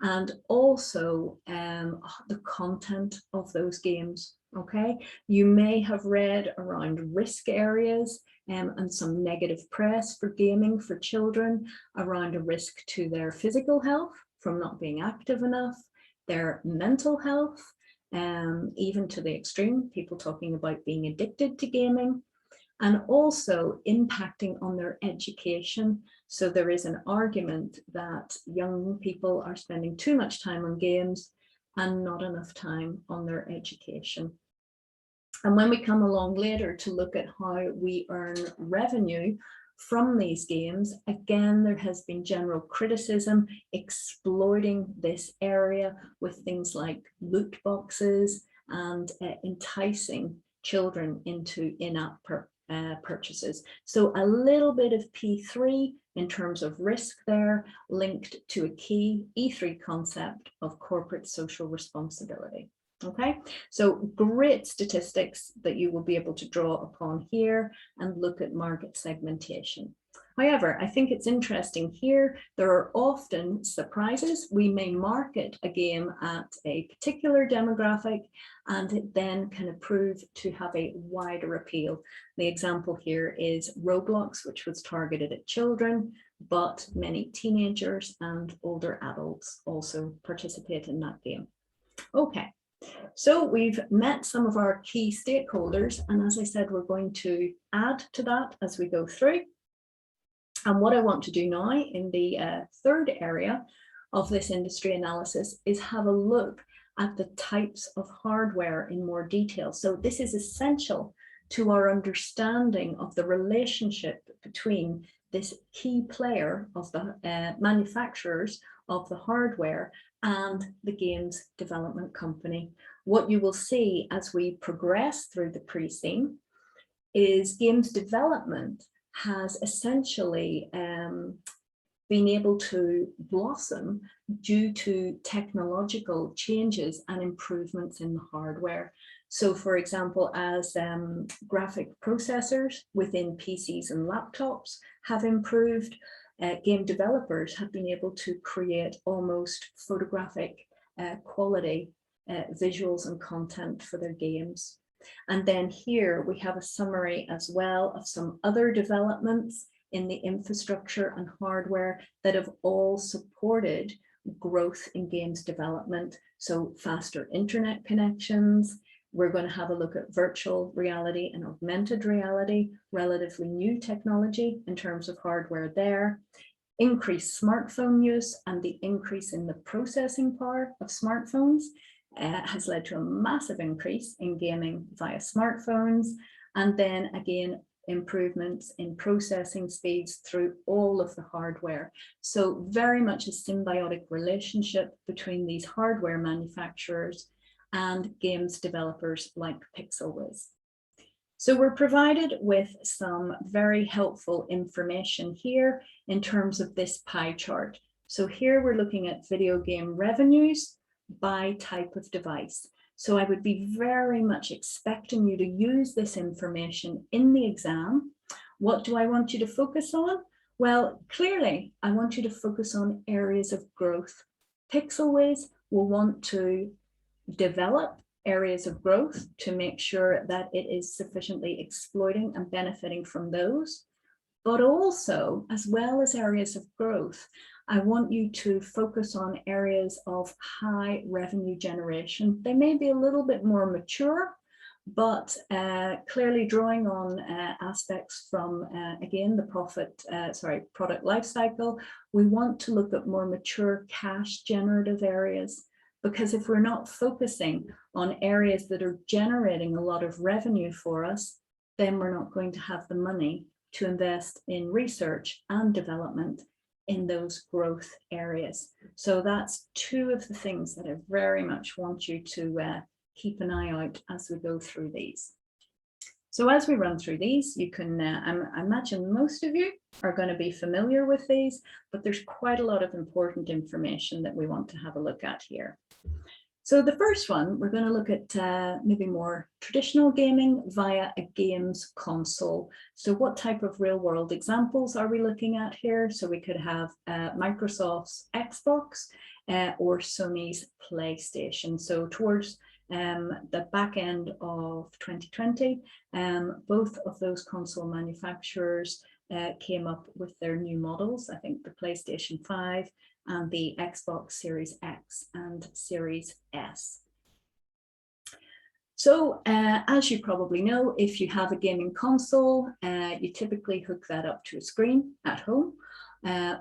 and also the content of those games. Okay, you may have read around risk areas and some negative press for gaming for children, around a risk to their physical health from not being active enough, their mental health, even to the extreme, people talking about being addicted to gaming, and also impacting on their education. So there is an argument that young people are spending too much time on games and not enough time on their education. And when we come along later to look at how we earn revenue from these games, again, there has been general criticism exploiting this area with things like loot boxes and enticing children into in-app purchases. So a little bit of P3 in terms of risk there, linked to a key E3 concept of corporate social responsibility. Okay, so great statistics that you will be able to draw upon here and look at market segmentation. However, I think it's interesting here, there are often surprises. We may market a game at a particular demographic and it then can prove to have a wider appeal. The example here is Roblox, which was targeted at children, but many teenagers and older adults also participate in that game. Okay. So we've met some of our key stakeholders, and as I said, we're going to add to that as we go through. And what I want to do now in the third area of this industry analysis is have a look at the types of hardware in more detail. So this is essential to our understanding of the relationship between this key player of the manufacturers of the hardware and the games development company. What you will see as we progress through the pre-seen is games development has essentially been able to blossom due to technological changes and improvements in the hardware. So for example, as graphic processors within PCs and laptops have improved, game developers have been able to create almost photographic quality visuals and content for their games. And then here we have a summary as well of some other developments in the infrastructure and hardware that have all supported growth in games development. So faster internet connections. We're going to have a look at virtual reality and augmented reality, relatively new technology in terms of hardware there. Increased smartphone use and the increase in the processing power of smartphones has led to a massive increase in gaming via smartphones. And then again, improvements in processing speeds through all of the hardware. So very much a symbiotic relationship between these hardware manufacturers and games developers like pixelwiz. So we're provided with some very helpful information here in terms of this pie chart. So here we're looking at video game revenues by type of device. So I would be very much expecting you to use this information in the exam. What do I want you to focus on? Well, clearly, I want you to focus on areas of growth. pixelwiz will want to develop areas of growth to make sure that it is sufficiently exploiting and benefiting from those. But also, as well as areas of growth, I want you to focus on areas of high revenue generation. They may be a little bit more mature, but clearly drawing on aspects from, again, the product life cycle. We want to look at more mature cash generative areas, because if we're not focusing on areas that are generating a lot of revenue for us, then we're not going to have the money to invest in research and development in those growth areas. So that's two of the things that I very much want you to keep an eye out as we go through these. So as we run through these, you can, I imagine most of you are going to be familiar with these, but there's quite a lot of important information that we want to have a look at here. So the first one, we're going to look at maybe more traditional gaming via a games console. So what type of real world examples are we looking at here? So we could have Microsoft's Xbox. or Sony's PlayStation. So towards the back end of 2020, both of those console manufacturers came up with their new models. I think the PlayStation 5 and the Xbox Series X and Series S. So as you probably know, if you have a gaming console, you typically hook that up to a screen at home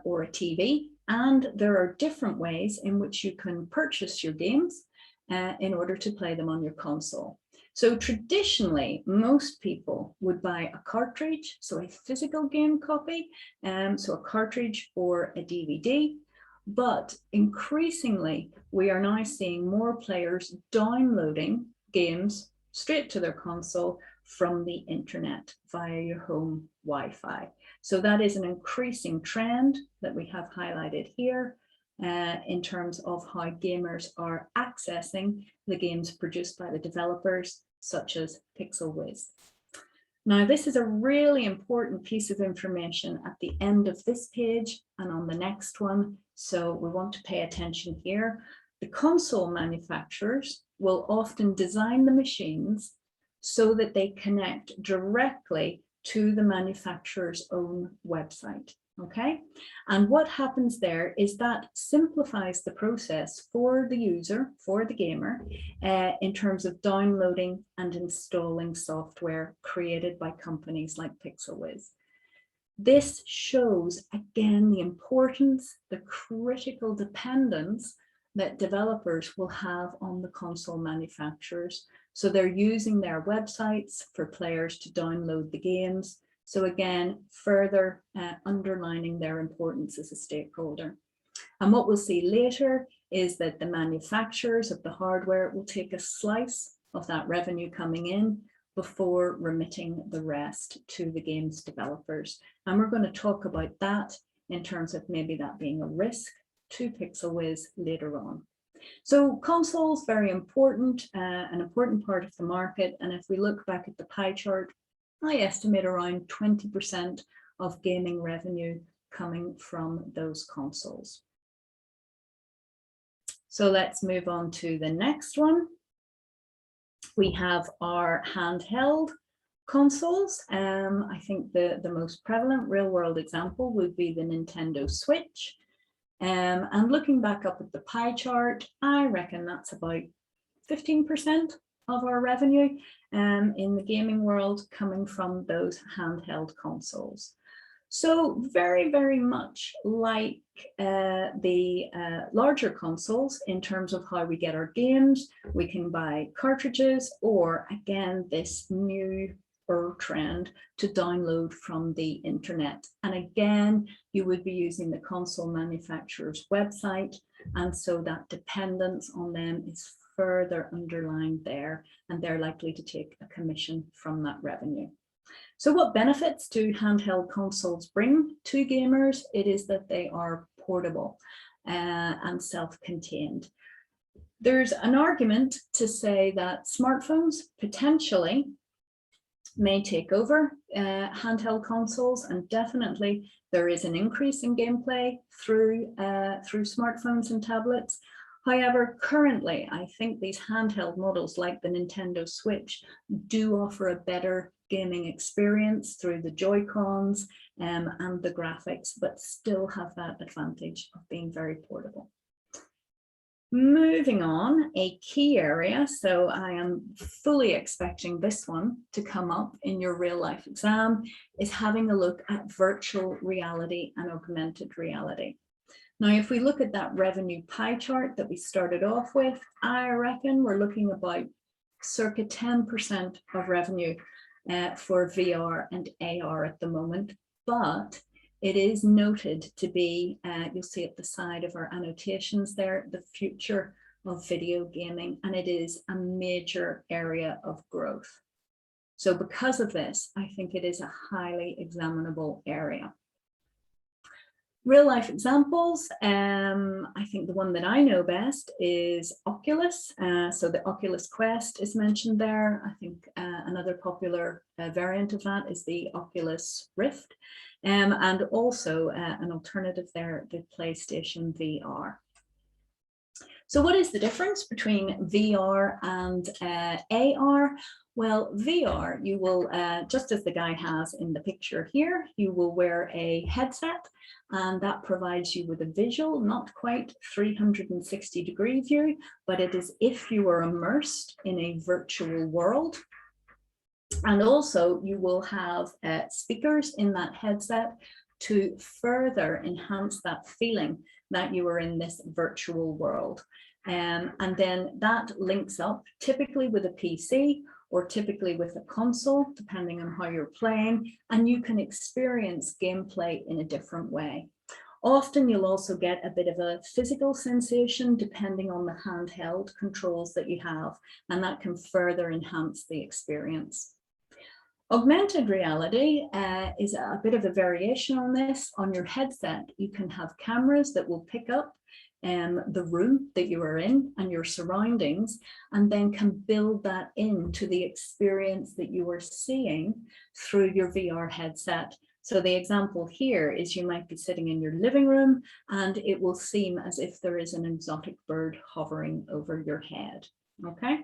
or a TV. And there are different ways in which you can purchase your games in order to play them on your console. So traditionally, most people would buy a cartridge, so a physical game copy, so a cartridge or a DVD. But increasingly, we are now seeing more players downloading games straight to their console from the internet via your home Wi-Fi. So that is an increasing trend that we have highlighted here in terms of how gamers are accessing the games produced by the developers, such as pixelwiz. Now, this is a really important piece of information at the end of this page and on the next one, so we want to pay attention here. The console manufacturers will often design the machines so that they connect directly to the manufacturer's own website, okay? And what happens there is that simplifies the process for the user, for the gamer, in terms of downloading and installing software created by companies like pixelwiz. This shows, again, the importance, the critical dependence that developers will have on the console manufacturers. So they're using their websites for players to download the games. So again, further underlining their importance as a stakeholder. And what we'll see later is that the manufacturers of the hardware will take a slice of that revenue coming in before remitting the rest to the games developers. And we're going to talk about that in terms of maybe that being a risk to pixelwiz later on. So consoles, very important, an important part of the market. And if we look back at the pie chart, I estimate around 20% of gaming revenue coming from those consoles. So let's move on to the next one. We have our handheld consoles. I think the most prevalent real world example would be the Nintendo Switch. And looking back up at the pie chart, I reckon that's about 15% of our revenue in the gaming world coming from those handheld consoles. So very, very much like the larger consoles in terms of how we get our games, we can buy cartridges or again, this new trend to download from the internet. And again, you would be using the console manufacturer's website. And so that dependence on them is further underlined there, and they're likely to take a commission from that revenue. So what benefits do handheld consoles bring to gamers? It is that they are portable and self-contained. There's an argument to say that smartphones potentially may take over handheld consoles, and definitely there is an increase in gameplay through smartphones and tablets. However, currently, I think these handheld models like the Nintendo Switch do offer a better gaming experience through the Joy-Cons and the graphics, but still have that advantage of being very portable. Moving on, a key area, so I am fully expecting this one to come up in your real life exam, is having a look at virtual reality and augmented reality. Now, if we look at that revenue pie chart that we started off with, I reckon we're looking about circa 10% of revenue for VR and AR at the moment, but it is noted to be, you'll see at the side of our annotations there, the future of video gaming, and it is a major area of growth. So because of this, I think it is a highly examinable area. Real life examples, I think the one that I know best is Oculus. So the Oculus Quest is mentioned there. I think another popular variant of that is the Oculus Rift. And also an alternative there, the PlayStation VR. So what is the difference between VR and AR? Well, VR, you will, just as the guy has in the picture here, you will wear a headset, and that provides you with a visual, not quite 360-degree view, but it is if you are immersed in a virtual world. And also you will have speakers in that headset to further enhance that feeling that you are in this virtual world. And then that links up typically with a PC or typically with a console, depending on how you're playing, and you can experience gameplay in a different way. Often you'll also get a bit of a physical sensation depending on the handheld controls that you have, and that can further enhance the experience. Augmented reality is a bit of a variation on this. On your headset, you can have cameras that will pick up the room that you are in and your surroundings, and then can build that into the experience that you are seeing through your VR headset. So the example here is you might be sitting in your living room and it will seem as if there is an exotic bird hovering over your head. Okay.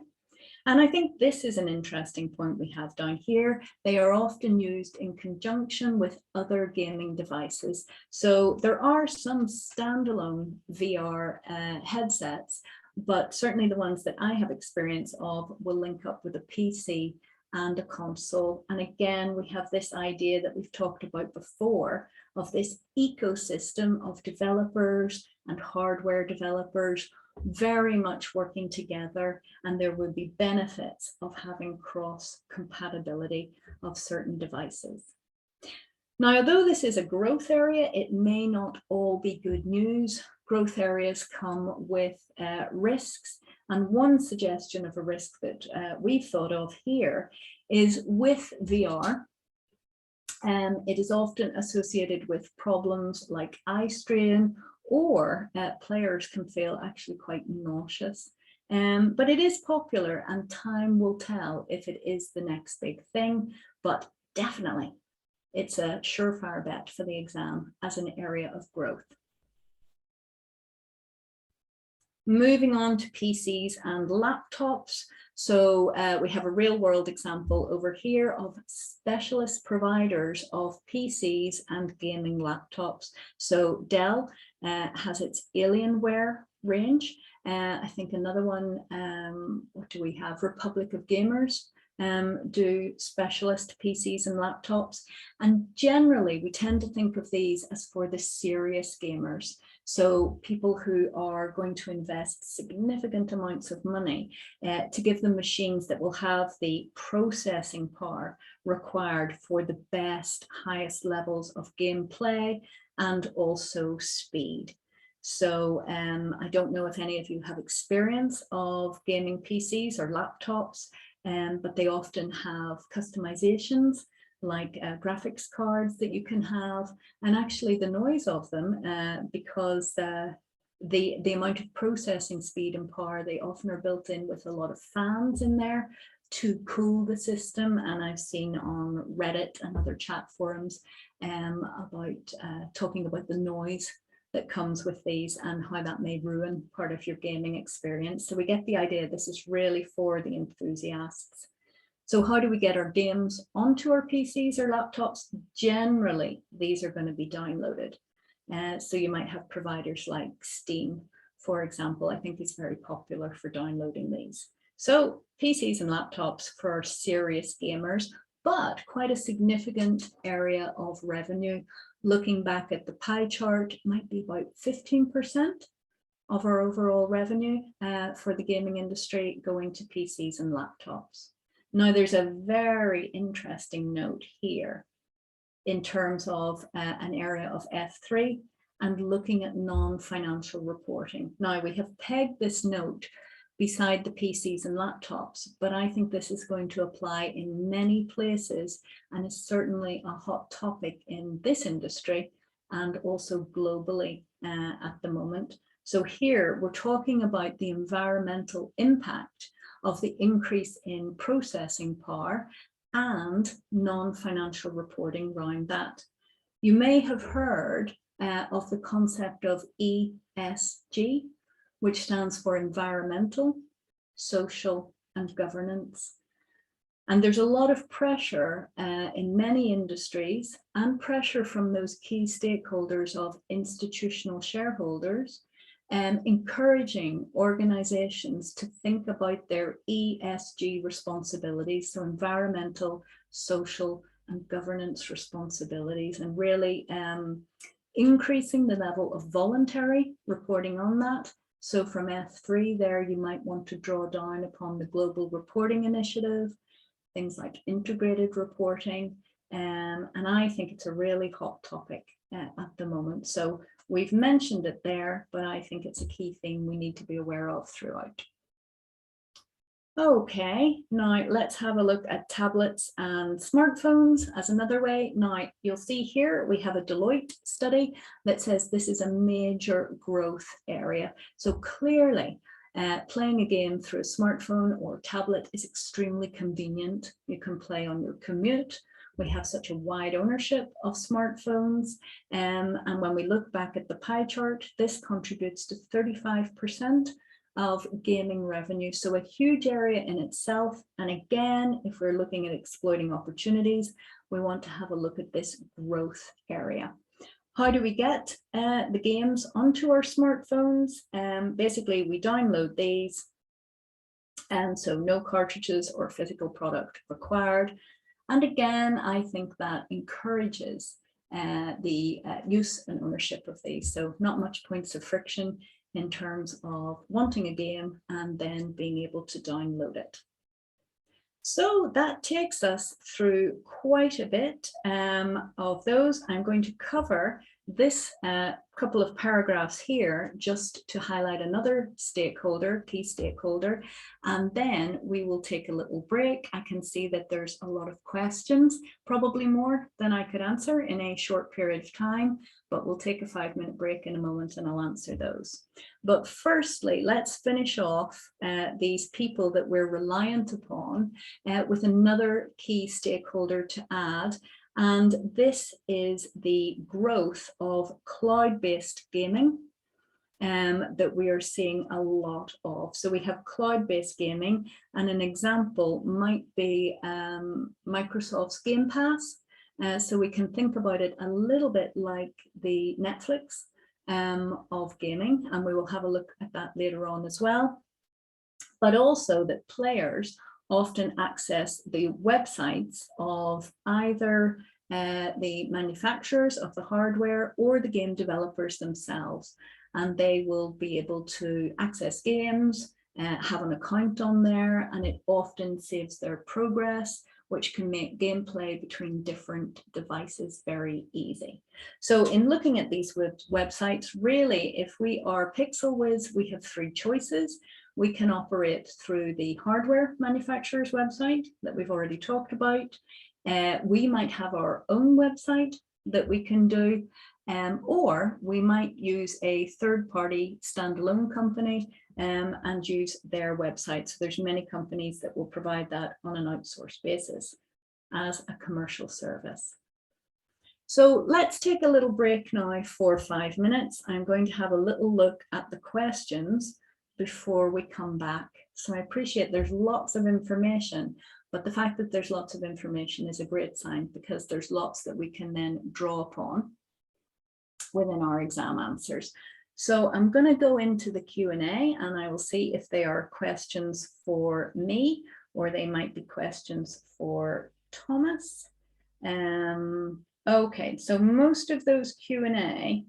And I think this is an interesting point we have down here. They are often used in conjunction with other gaming devices. So there are some standalone VR headsets, but certainly the ones that I have experience of will link up with a PC and a console. And again, we have this idea that we've talked about before of this ecosystem of developers and hardware developers very much working together, and there would be benefits of having cross compatibility of certain devices. Now, although this is a growth area, it may not all be good news. Growth areas come with risks, and one suggestion of a risk that we've thought of here is with VR. It is often associated with problems like eye strain, or players can feel actually quite nauseous. But it is popular, and time will tell if it is the next big thing, but definitely it's a surefire bet for the exam as an area of growth. Moving on to PCs and laptops. So we have a real world example over here of specialist providers of PCs and gaming laptops. So Dell has its Alienware range. I think another one, what do we have? Republic of Gamers do specialist PCs and laptops. And generally we tend to think of these as for the serious gamers. So people who are going to invest significant amounts of money to give them machines that will have the processing power required for the best, highest levels of gameplay and also speed. So I don't know if any of you have experience of gaming PCs or laptops, but they often have customizations like graphics cards that you can have, and actually the noise of them, because the amount of processing speed and power, they often are built in with a lot of fans in there to cool the system. And I've seen on Reddit and other chat forums about talking about the noise that comes with these and how that may ruin part of your gaming experience. So we get the idea this is really for the enthusiasts. So how do we get our games onto our PCs or laptops? Generally, these are going to be downloaded. So you might have providers like Steam, for example. I think is very popular for downloading these. So PCs and laptops for our serious gamers, but quite a significant area of revenue. Looking back at the pie chart, might be about 15% of our overall revenue for the gaming industry going to PCs and laptops. Now, there's a very interesting note here in terms of an area of F3 and looking at non-financial reporting. Now, we have pegged this note beside the PCs and laptops, but I think this is going to apply in many places and is certainly a hot topic in this industry and also globally at the moment. So here we're talking about the environmental impact of the increase in processing power and non-financial reporting around that. You may have heard of the concept of ESG, which stands for environmental, social, and governance. And there's a lot of pressure in many industries and pressure from those key stakeholders of institutional shareholders, encouraging organizations to think about their ESG responsibilities, so environmental, social, and governance responsibilities, and really increasing the level of voluntary reporting on that. So from F3 there, you might want to draw down upon the Global Reporting Initiative, things like integrated reporting, and I think it's a really hot topic at the moment. So we've mentioned it there, but I think it's a key thing we need to be aware of throughout. Okay, now let's have a look at tablets and smartphones as another way. Now you'll see here we have a Deloitte study that says this is a major growth area. So clearly playing a game through a smartphone or tablet is extremely convenient. You can play on your commute. We have such a wide ownership of smartphones. And when we look back at the pie chart, this contributes to 35% of gaming revenue. So a huge area in itself. And again, if we're looking at exploiting opportunities, we want to have a look at this growth area. How do we get the games onto our smartphones? Basically, we download these, and so no cartridges or physical product required. And again, I think that encourages the use and ownership of these. So not much points of friction in terms of wanting a game and then being able to download it. So that takes us through quite a bit of those. I'm going to cover this couple of paragraphs here just to highlight another stakeholder, key stakeholder, and then we will take a little break. I can see that there's a lot of questions, probably more than I could answer in a short period of time, but we'll take a 5-minute break in a moment and I'll answer those. But firstly, let's finish off these people that we're reliant upon with another key stakeholder to add. And this is the growth of cloud-based gaming that we are seeing a lot of. So we have cloud-based gaming, and an example might be Microsoft's Game Pass. So we can think about it a little bit like the Netflix of gaming, and we will have a look at that later on as well. But also that players often access the websites of either the manufacturers of the hardware or the game developers themselves, and they will be able to access games, have an account on there, and it often saves their progress, which can make gameplay between different devices very easy. So in looking at these websites, really, if we are pixelwiz, we have 3 choices. We can operate through the hardware manufacturer's website that we've already talked about. We might have our own website that we can do, or we might use a third-party standalone company and use their website. So there's many companies that will provide that on an outsourced basis as a commercial service. So let's take a little break now for 5 minutes. I'm going to have a little look at the questions before we come back. So I appreciate there's lots of information, but the fact that there's lots of information is a great sign, because there's lots that we can then draw upon within our exam answers. So I'm going to go into the Q&A and I will see if they are questions for me or they might be questions for Thomas. Okay, so most of those Q&A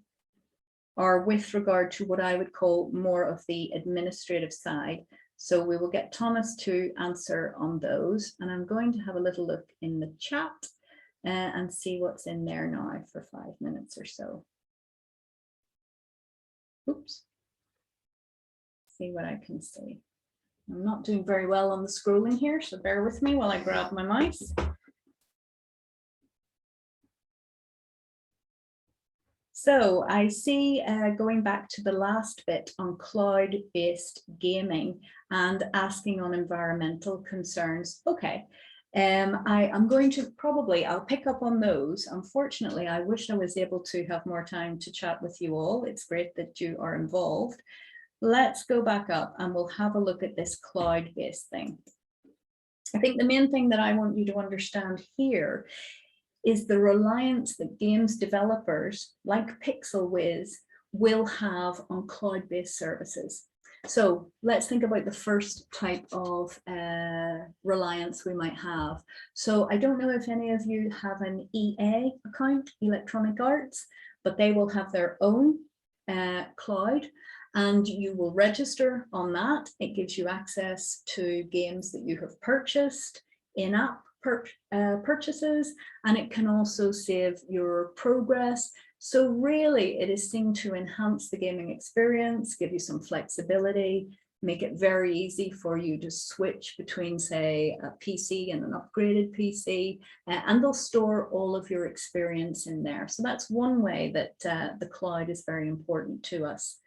are with regard to what I would call more of the administrative side. So we will get Thomas to answer on those. And I'm going to have a little look in the chat and see what's in there now for 5 minutes or so. Oops. See what I can see. I'm not doing very well on the scrolling here, so bear with me while I grab my mouse. So I see, going back to the last bit on cloud-based gaming and asking on environmental concerns. Okay, I'm going to I'll pick up on those. Unfortunately, I wish I was able to have more time to chat with you all. It's great that you are involved. let's go back up and we'll have a look at this cloud-based thing. I think the main thing that I want you to understand here is the reliance that games developers like pixelwiz will have on cloud-based services. So let's think about the first type of reliance we might have. So I don't know if any of you have an EA account, Electronic Arts, but they will have their own cloud, and you will register on that. It gives you access to games that you have purchased, in-app purchases, and it can also save your progress. So really it is seen to enhance the gaming experience, give you some flexibility, make it very easy for you to switch between, say, a PC and an upgraded PC, and they'll store all of your experience in there. So that's one way that the cloud is very important to us.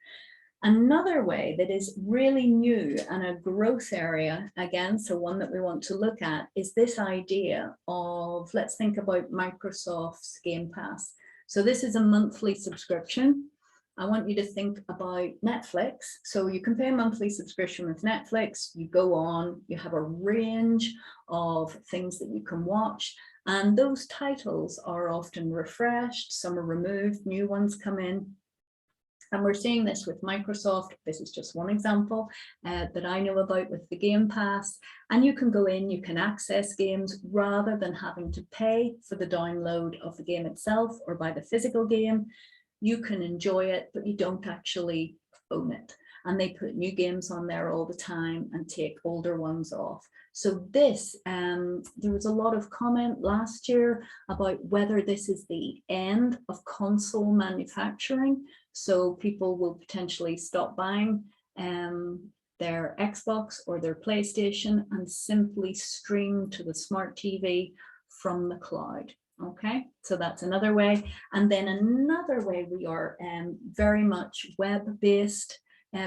Another way that is really new and a growth area, again, so one that we want to look at, is this idea of, let's think about Microsoft's Game Pass. So this is a monthly subscription. I want you to think about Netflix. So you can pay a monthly subscription with Netflix, you go on, you have a range of things that you can watch, and those titles are often refreshed, some are removed, new ones come in. And we're seeing this with Microsoft. This is just one example that I know about with the Game Pass. And you can go in, you can access games rather than having to pay for the download of the game itself or buy the physical game. You can enjoy it, but you don't actually own it. And they put new games on there all the time and take older ones off. So this, there was a lot of comment last year about whether this is the end of console manufacturing. So people will potentially stop buying their Xbox or their PlayStation and simply stream to the smart TV from the cloud. Okay, so that's another way. And then another way we are very much web-based.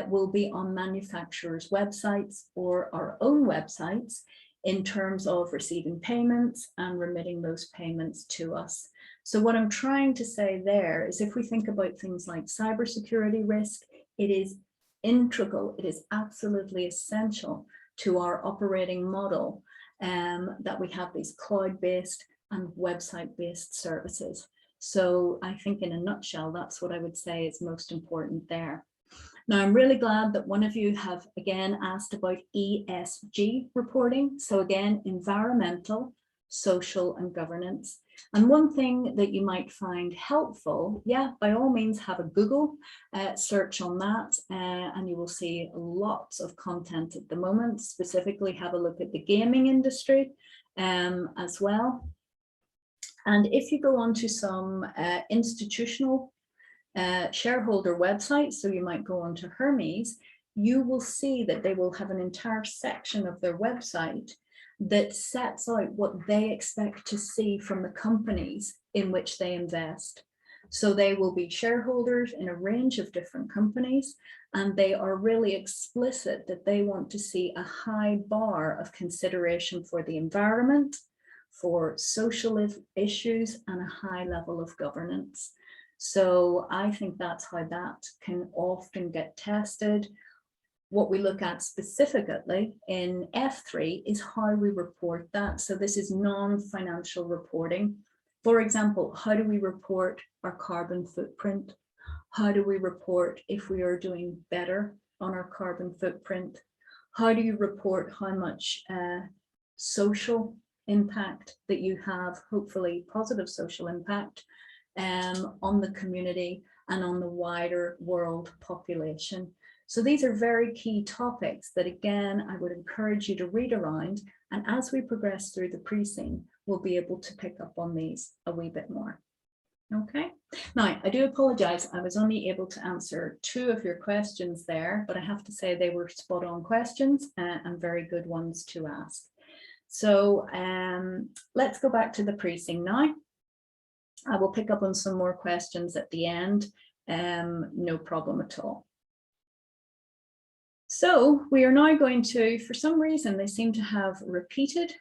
Will be on manufacturers' websites or our own websites in terms of receiving payments and remitting those payments to us. So what I'm trying to say there is, if we think about things like cybersecurity risk, it is integral, it is absolutely essential to our operating model that we have these cloud-based and website-based services. So I think in a nutshell, that's what I would say is most important there. Now, I'm really glad that one of you have again asked about ESG reporting. So again, environmental, social, and governance. And one thing that you might find helpful, yeah, by all means, have a Google search on that, and you will see lots of content at the moment. Specifically, have a look at the gaming industry as well. And if you go on to some institutional shareholder websites, so you might go on to Hermes, you will see that they will have an entire section of their website that sets out what they expect to see from the companies in which they invest. So they will be shareholders in a range of different companies, and they are really explicit that they want to see a high bar of consideration for the environment, for social issues, and a high level of governance. So I think that's how that can often get tested. What we look at specifically in F3 is how we report that. So this is non-financial reporting. For example, how do we report our carbon footprint? How do we report if we are doing better on our carbon footprint? How do you report how much social impact that you have, hopefully positive social impact, on the community and on the wider world population? So these are very key topics that, again, I would encourage you to read around. And as we progress through the pre-seen, we'll be able to pick up on these a wee bit more. Okay. Now, I do apologize. I was only able to answer 2 of your questions there, but I have to say they were spot on questions and very good ones to ask. So let's go back to the pre-seen now. I will pick up on some more questions at the end, no problem at all. So we are now going to, for some reason, they seem to have repeated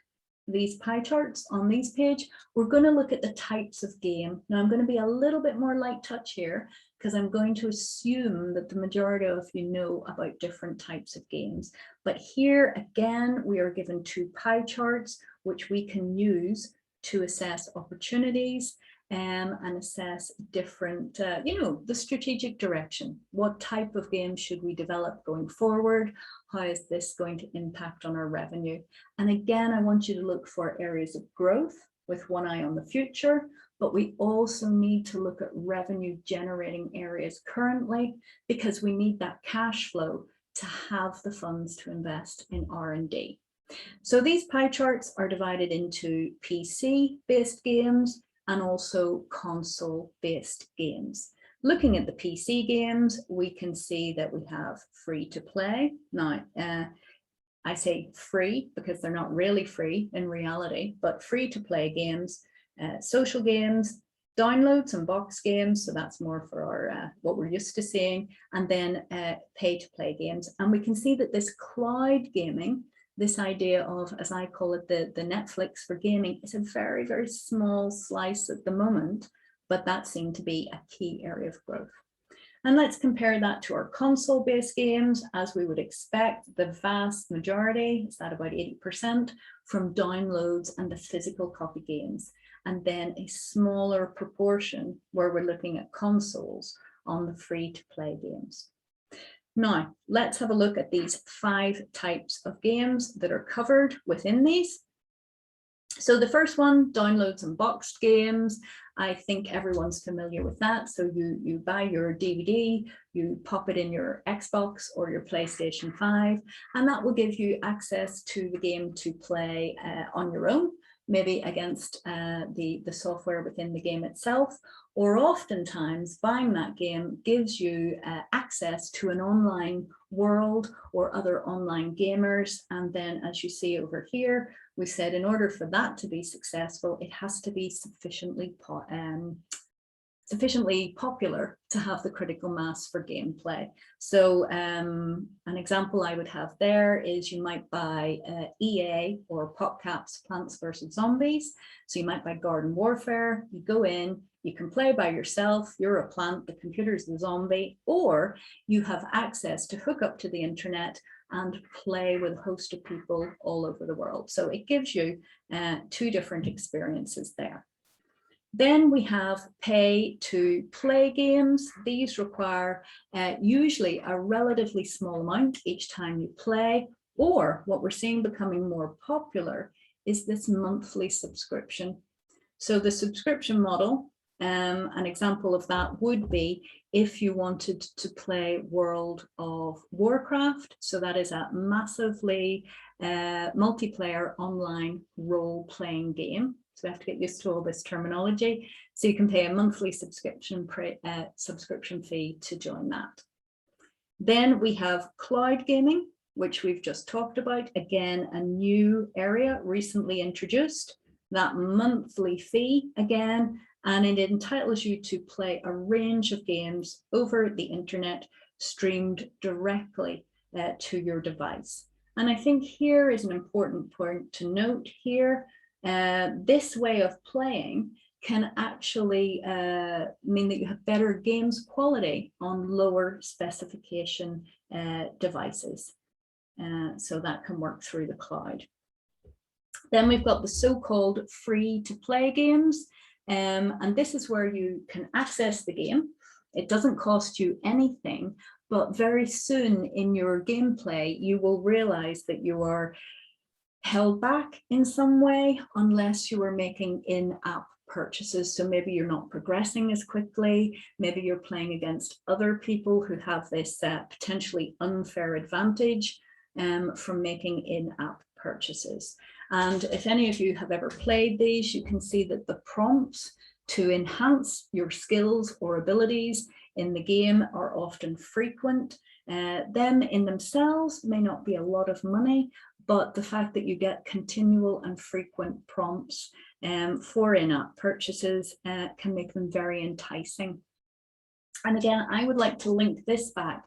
these pie charts on these page. We're going to look at the types of game. Now I'm going to be a little bit more light touch here because I'm going to assume that the majority of you know about different types of games. But here again, we are given 2 pie charts, which we can use to assess opportunities and assess different, the strategic direction. What type of game should we develop going forward? How is this going to impact on our revenue? And again, I want you to look for areas of growth with one eye on the future, but we also need to look at revenue generating areas currently, because we need that cash flow to have the funds to invest in R&D. So these pie charts are divided into PC-based games and also console-based games. Looking at the PC games, we can see that we have free to play. Now, I say free because they're not really free in reality, but free to play games, social games, downloads and box games. So that's more for our what we're used to seeing, and then pay to play games. And we can see that this cloud gaming, this idea of, as I call it, the Netflix for gaming, is a very, very small slice at the moment, but that seemed to be a key area of growth. And let's compare that to our console-based games. As we would expect, the vast majority, is that about 80%, from downloads and the physical copy games, and then a smaller proportion where we're looking at consoles on the free-to-play games. Now, let's have a look at these 5 types of games that are covered within these. So the first one, downloads and boxed games. I think everyone's familiar with that. So you buy your DVD, you pop it in your Xbox or your PlayStation 5, and that will give you access to the game to play on your own, maybe against the software within the game itself, or oftentimes buying that game gives you access to an online world or other online gamers. And then, as you see over here, we said in order for that to be successful, it has to be sufficiently popular to have the critical mass for gameplay. So an example I would have there is you might buy EA or PopCap's Plants vs. Zombies. So you might buy Garden Warfare, you go in, you can play by yourself, you're a plant, the computer's the zombie, or you have access to hook up to the internet and play with a host of people all over the world. So it gives you 2 different experiences there. Then we have pay to play games. These require usually a relatively small amount each time you play, or what we're seeing becoming more popular is this monthly subscription. So the subscription model, an example of that would be if you wanted to play World of Warcraft. So that is a massively multiplayer online role-playing game. So we have to get used to all this terminology. So you can pay a monthly subscription fee to join that. Then we have cloud gaming, which we've just talked about. Again, a new area recently introduced. That monthly fee again, and it entitles you to play a range of games over the internet, streamed directly to your device. And I think here is an important point to note here. This way of playing can actually mean that you have better games quality on lower specification devices. So that can work through the cloud. Then we've got the so-called free-to-play games. And this is where you can access the game. It doesn't cost you anything, but very soon in your gameplay, you will realize that you are held back in some way unless you are making in-app purchases. So maybe you're not progressing as quickly, maybe you're playing against other people who have this potentially unfair advantage from making in-app purchases. And if any of you have ever played these, you can see that the prompts to enhance your skills or abilities in the game are often frequent. Them in themselves may not be a lot of money, but the fact that you get continual and frequent prompts for in-app purchases can make them very enticing. And again, I would like to link this back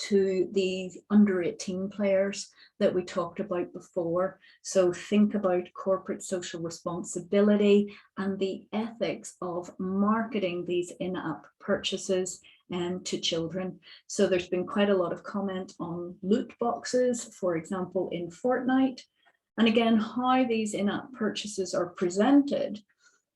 to the under 18 players that we talked about before. So think about corporate social responsibility and the ethics of marketing these in-app purchases to children. So there's been quite a lot of comment on loot boxes, for example, in Fortnite. And again, how these in-app purchases are presented.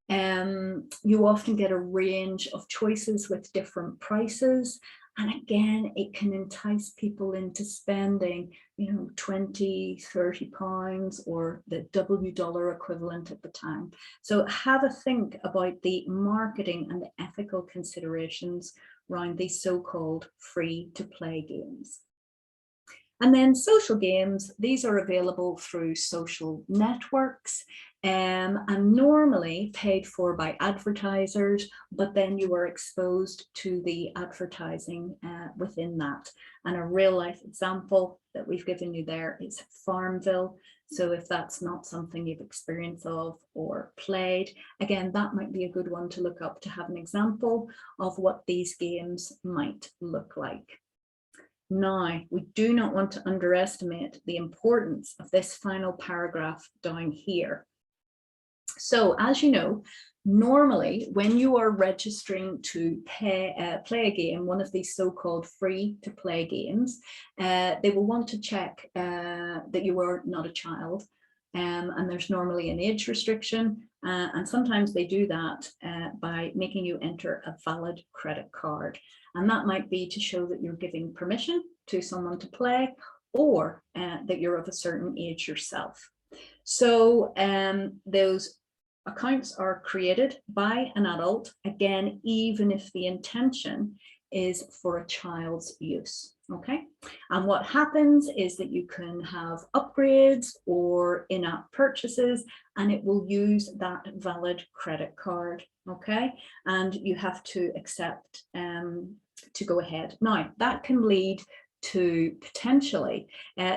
You often get a range of choices with different prices. And again, it can entice people into spending, you know, 20, 30 pounds or the $W equivalent at the time. So have a think about the marketing and the ethical considerations around these so-called free-to-play games. And then social games, these are available through social networks and normally paid for by advertisers, but then you are exposed to the advertising within that. And a real life example that we've given you there is Farmville. So if that's not something you've experienced of or played, again, that might be a good one to look up to have an example of what these games might look like. Now, we do not want to underestimate the importance of this final paragraph down here. So, as you know, normally when you are registering to play a game, one of these so-called free-to-play games, they will want to check that you are not a child. And there's normally an age restriction. And sometimes they do that by making you enter a valid credit card. And that might be to show that you're giving permission to someone to play, or that you're of a certain age yourself. So those accounts are created by an adult, again, even if the intention is for a child's use. Okay, and what happens is that you can have upgrades or in-app purchases, and it will use that valid credit card. Okay, and you have to accept to go ahead. Now, that can lead to potentially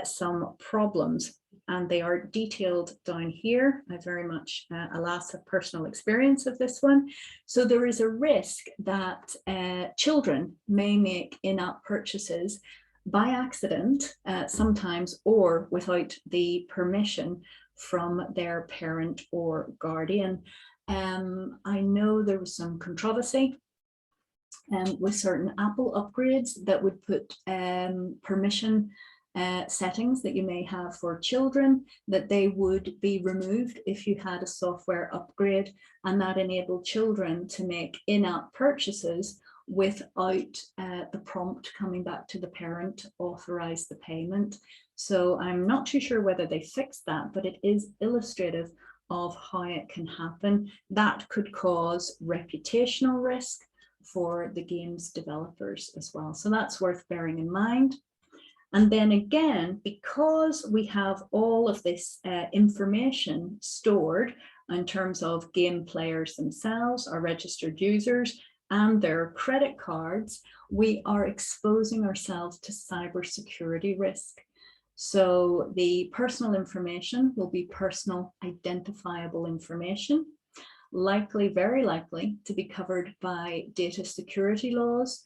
some problems, and they are detailed down here. I very much, alas, have personal experience of this one. So there is a risk that children may make in-app purchases by accident sometimes, or without the permission from their parent or guardian. I know there was some controversy with certain Apple upgrades that would put permission settings that you may have for children, that they would be removed if you had a software upgrade, and that enabled children to make in-app purchases without the prompt coming back to the parent to authorize the payment. So I'm not too sure whether they fixed that, but it is illustrative of how it can happen. That could cause reputational risk for the game's developers as well. So that's worth bearing in mind. And then again, because we have all of this information stored in terms of game players themselves, our registered users, and their credit cards, we are exposing ourselves to cybersecurity risk. So the personal information will be personal identifiable information, likely, very likely, to be covered by data security laws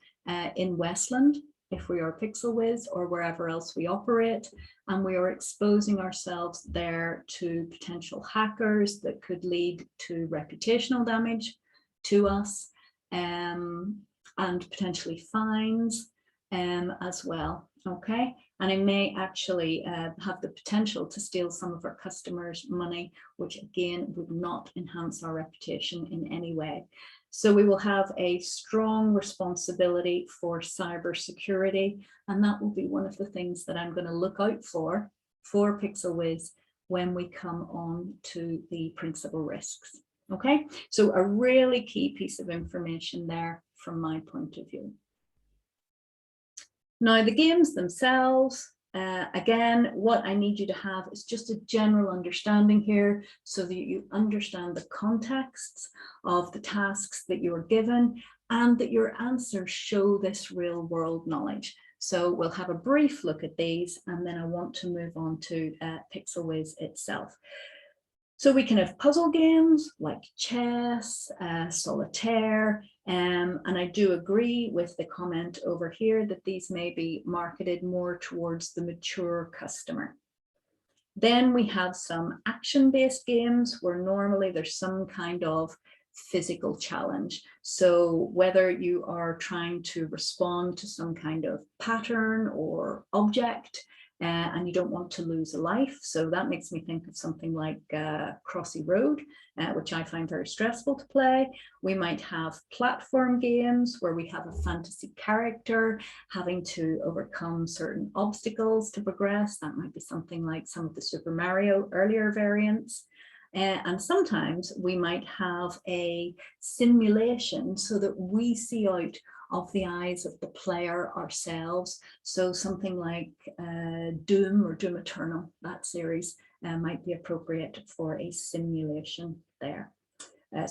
in Westland, if we are pixelwiz, or wherever else we operate, and we are exposing ourselves there to potential hackers that could lead to reputational damage to us, and potentially fines as well. Okay, and it may actually have the potential to steal some of our customers' money, which again would not enhance our reputation in any way. So we will have a strong responsibility for cybersecurity, and that will be one of the things that I'm going to look out for pixelwiz when we come on to the principal risks. Okay, so a really key piece of information there from my point of view. Now, the games themselves, again, what I need you to have is just a general understanding here, so that you understand the contexts of the tasks that you are given, and that your answers show this real world knowledge. So we'll have a brief look at these, and then I want to move on to pixelwiz itself. So we can have puzzle games like chess, solitaire, and I do agree with the comment over here that these may be marketed more towards the mature customer. Then we have some action-based games where normally there's some kind of physical challenge. So whether you are trying to respond to some kind of pattern or object, and you don't want to lose a life. So that makes me think of something like Crossy Road, which I find very stressful to play. We might have platform games where we have a fantasy character having to overcome certain obstacles to progress. That might be something like some of the Super Mario earlier variants. And sometimes we might have a simulation so that we see out of the eyes of the player ourselves. So something like Doom or Doom Eternal, that series might be appropriate for a simulation there. The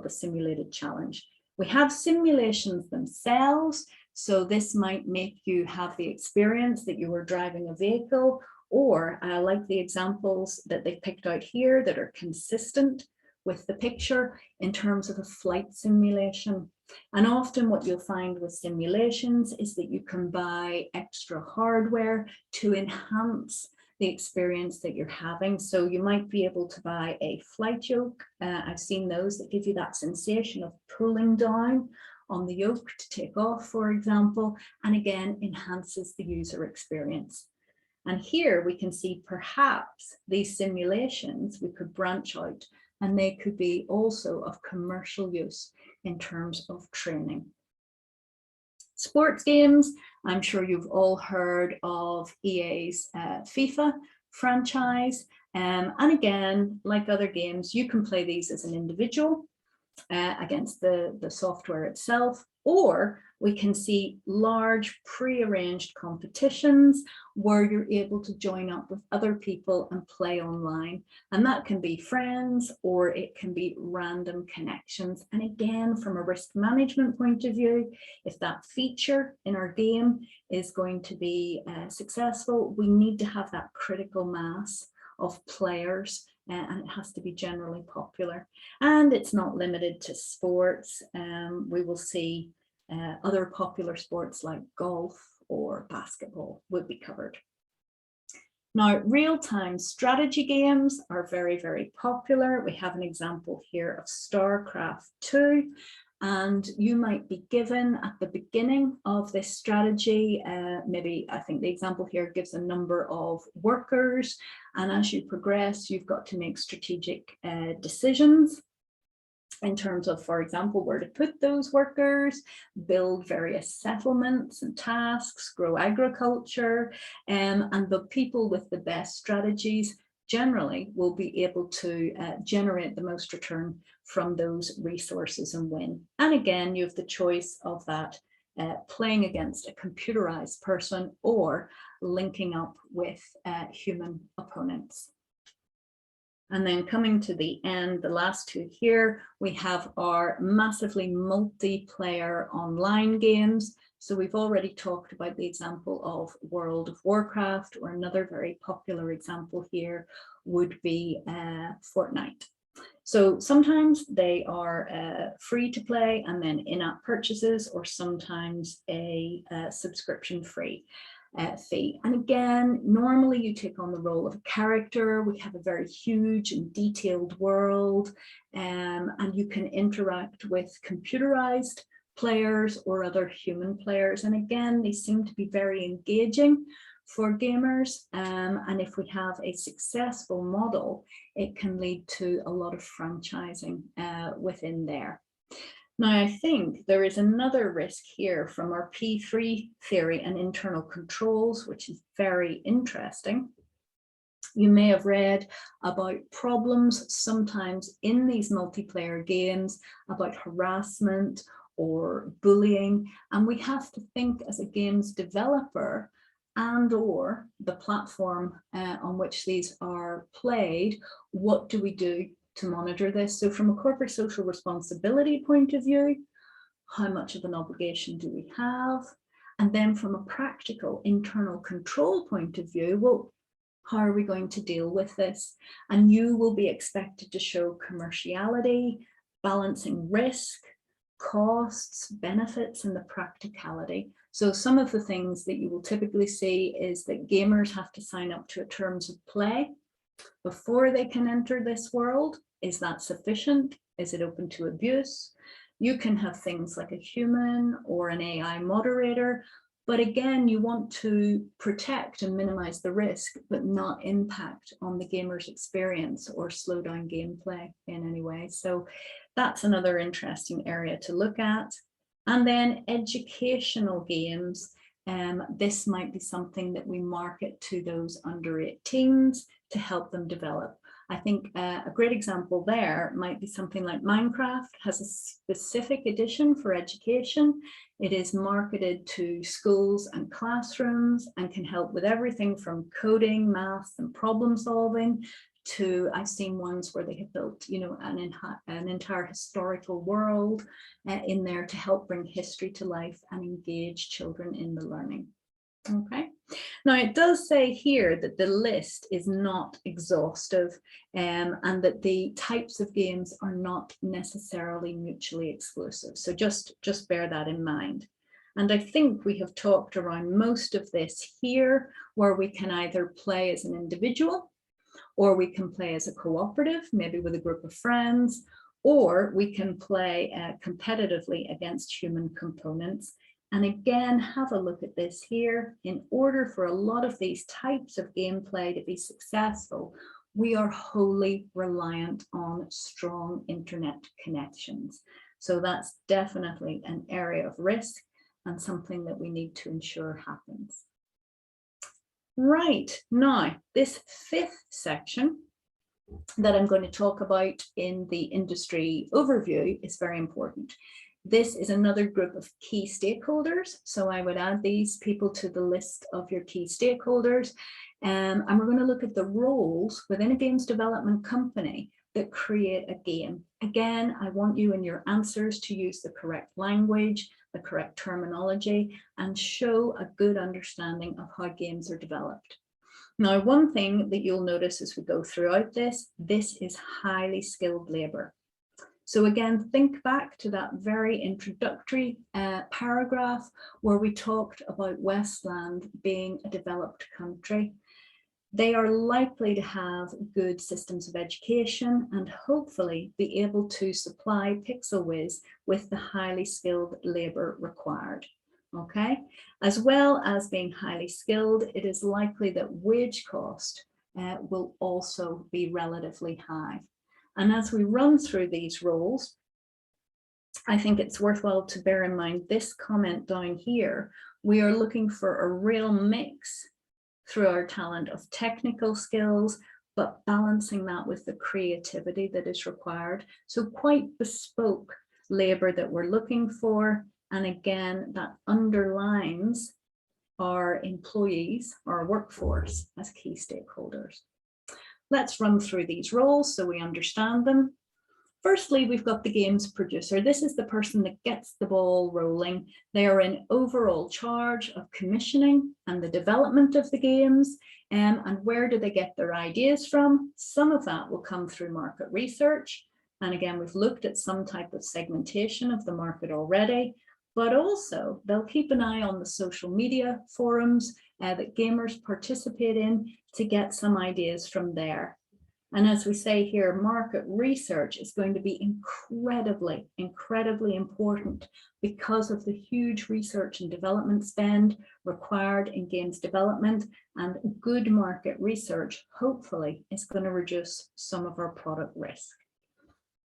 simulated challenge. We have simulations themselves. So this might make you have the experience that you were driving a vehicle, or like the examples that they picked out here that are consistent with the picture in terms of a flight simulation. And often what you'll find with simulations is that you can buy extra hardware to enhance the experience that you're having. So you might be able to buy a flight yoke. I've seen those that give you that sensation of pulling down on the yoke to take off, for example, and again, enhances the user experience. And here we can see perhaps these simulations, we could branch out and they could be also of commercial use in terms of training. Sports games, I'm sure you've all heard of EA's FIFA franchise. And again, like other games, you can play these as an individual against the software itself, or we can see large pre-arranged competitions where you're able to join up with other people and play online. And that can be friends or it can be random connections. And again, from a risk management point of view, if that feature in our game is going to be successful, we need to have that critical mass of players, and it has to be generally popular. And it's not limited to sports. We will see other popular sports like golf or basketball would be covered. Now, real-time strategy games are very, very popular. We have an example here of StarCraft 2. And you might be given at the beginning of this strategy, maybe I think the example here gives a number of workers. And as you progress, you've got to make strategic decisions in terms of, for example, where to put those workers, build various settlements and tasks, grow agriculture, and the people with the best strategies generally will be able to generate the most return from those resources and win. And again, you have the choice of that playing against a computerized person or linking up with human opponents. And then coming to the end, the last two here, we have our massively multiplayer online games. So we've already talked about the example of World of Warcraft, or another very popular example here would be Fortnite. So sometimes they are free to play and then in-app purchases, or sometimes a subscription free fee. And again, normally you take on the role of a character. We have a very huge and detailed world, and you can interact with computerized players or other human players. And again, they seem to be very engaging for gamers. And if we have a successful model, it can lead to a lot of franchising within there. Now, I think there is another risk here from our P3 theory and internal controls, which is very interesting. You may have read about problems sometimes in these multiplayer games about harassment or bullying, and we have to think as a games developer and or the platform on which these are played, what do we do to monitor this? So from a corporate social responsibility point of view, how much of an obligation do we have? And then from a practical internal control point of view, well, how are we going to deal with this? And you will be expected to show commerciality, balancing risk, costs, benefits, and the practicality. So some of the things that you will typically see is that gamers have to sign up to a terms of play before they can enter this world. Is that sufficient? Is it open to abuse? You can have things like a human or an AI moderator, but again, you want to protect and minimize the risk, but not impact on the gamer's experience or slow down gameplay in any way. So that's another interesting area to look at. And then educational games. This might be something that we market to those under 18s to help them develop. I think a great example there might be something like Minecraft has a specific edition for education. It is marketed to schools and classrooms and can help with everything from coding, math, and problem solving to, I've seen ones where they have built, you know, an entire historical world in there to help bring history to life and engage children in the learning. Okay, now it does say here that the list is not exhaustive and that the types of games are not necessarily mutually exclusive. So just bear that in mind. And I think we have talked around most of this here, where we can either play as an individual, or we can play as a cooperative, maybe with a group of friends, or we can play competitively against human components. And again, have a look at this here. In order for a lot of these types of gameplay to be successful, we are wholly reliant on strong internet connections. So that's definitely an area of risk and something that we need to ensure happens. Right, now this fifth section that I'm going to talk about in the industry overview is very important. This is another group of key stakeholders. So I would add these people to the list of your key stakeholders. And we're going to look at the roles within a games development company that create a game. Again, I want you in your answers to use the correct language, the correct terminology, and show a good understanding of how games are developed. Now, one thing that you'll notice as we go throughout this is highly skilled labor. So again, think back to that very introductory paragraph where we talked about Westland being a developed country. They are likely to have good systems of education and hopefully be able to supply pixelwiz with the highly skilled labor required. Okay, as well as being highly skilled, it is likely that wage cost will also be relatively high. And as we run through these roles, I think it's worthwhile to bear in mind this comment down here. We are looking for a real mix through our talent of technical skills, but balancing that with the creativity that is required. So quite bespoke labor that we're looking for. And again, that underlines our employees, our workforce as key stakeholders. Let's run through these roles so we understand them. Firstly, we've got the games producer. This is the person that gets the ball rolling. They are in overall charge of commissioning and the development of the games. And where do they get their ideas from? Some of that will come through market research. And again, we've looked at some type of segmentation of the market already, but also they'll keep an eye on the social media forums that gamers participate in to get some ideas from there. And as we say here, market research is going to be incredibly, incredibly important because of the huge research and development spend required in games development, and good market research hopefully is going to reduce some of our product risk.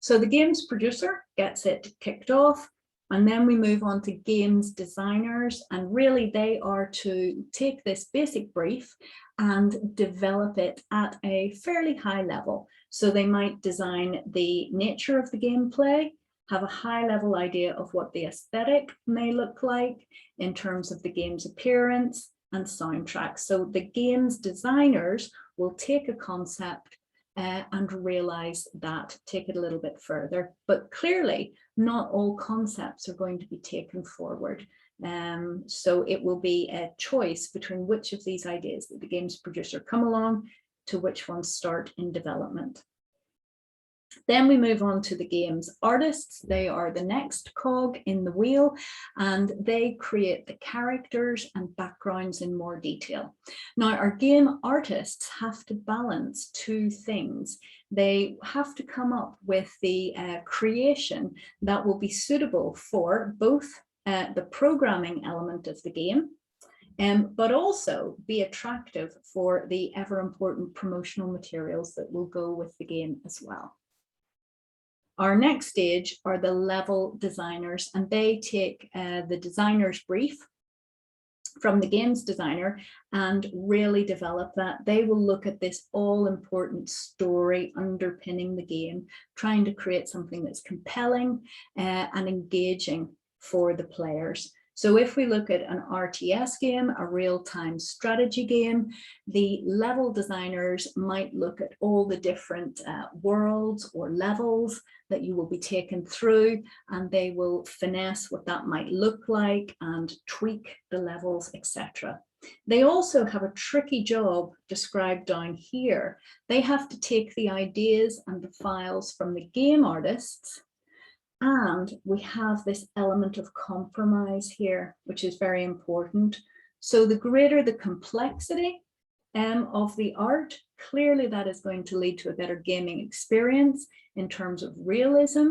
So the games producer gets it kicked off. And then we move on to games designers, and really they are to take this basic brief and develop it at a fairly high level. So they might design the nature of the gameplay, have a high level idea of what the aesthetic may look like in terms of the game's appearance and soundtrack. So the games designers will take a concept and realize that, take it a little bit further. But clearly, not all concepts are going to be taken forward. So it will be a choice between which of these ideas that the games producer come along to which ones start in development. Then we move on to the game's artists. They are the next cog in the wheel, and they create the characters and backgrounds in more detail. Now, our game artists have to balance two things. They have to come up with the creation that will be suitable for both the programming element of the game, but also be attractive for the ever important promotional materials that will go with the game as well. Our next stage are the level designers, and they take the designer's brief from the games designer and really develop that. They will look at this all-important story underpinning the game, trying to create something that's compelling and engaging for the players. So if we look at an RTS game, a real-time strategy game, the level designers might look at all the different worlds or levels that you will be taken through, and they will finesse what that might look like and tweak the levels, etc. They also have a tricky job described down here. They have to take the ideas and the files from the game artists, and we have this element of compromise here, which is very important. So the greater the complexity of the art, clearly that is going to lead to a better gaming experience in terms of realism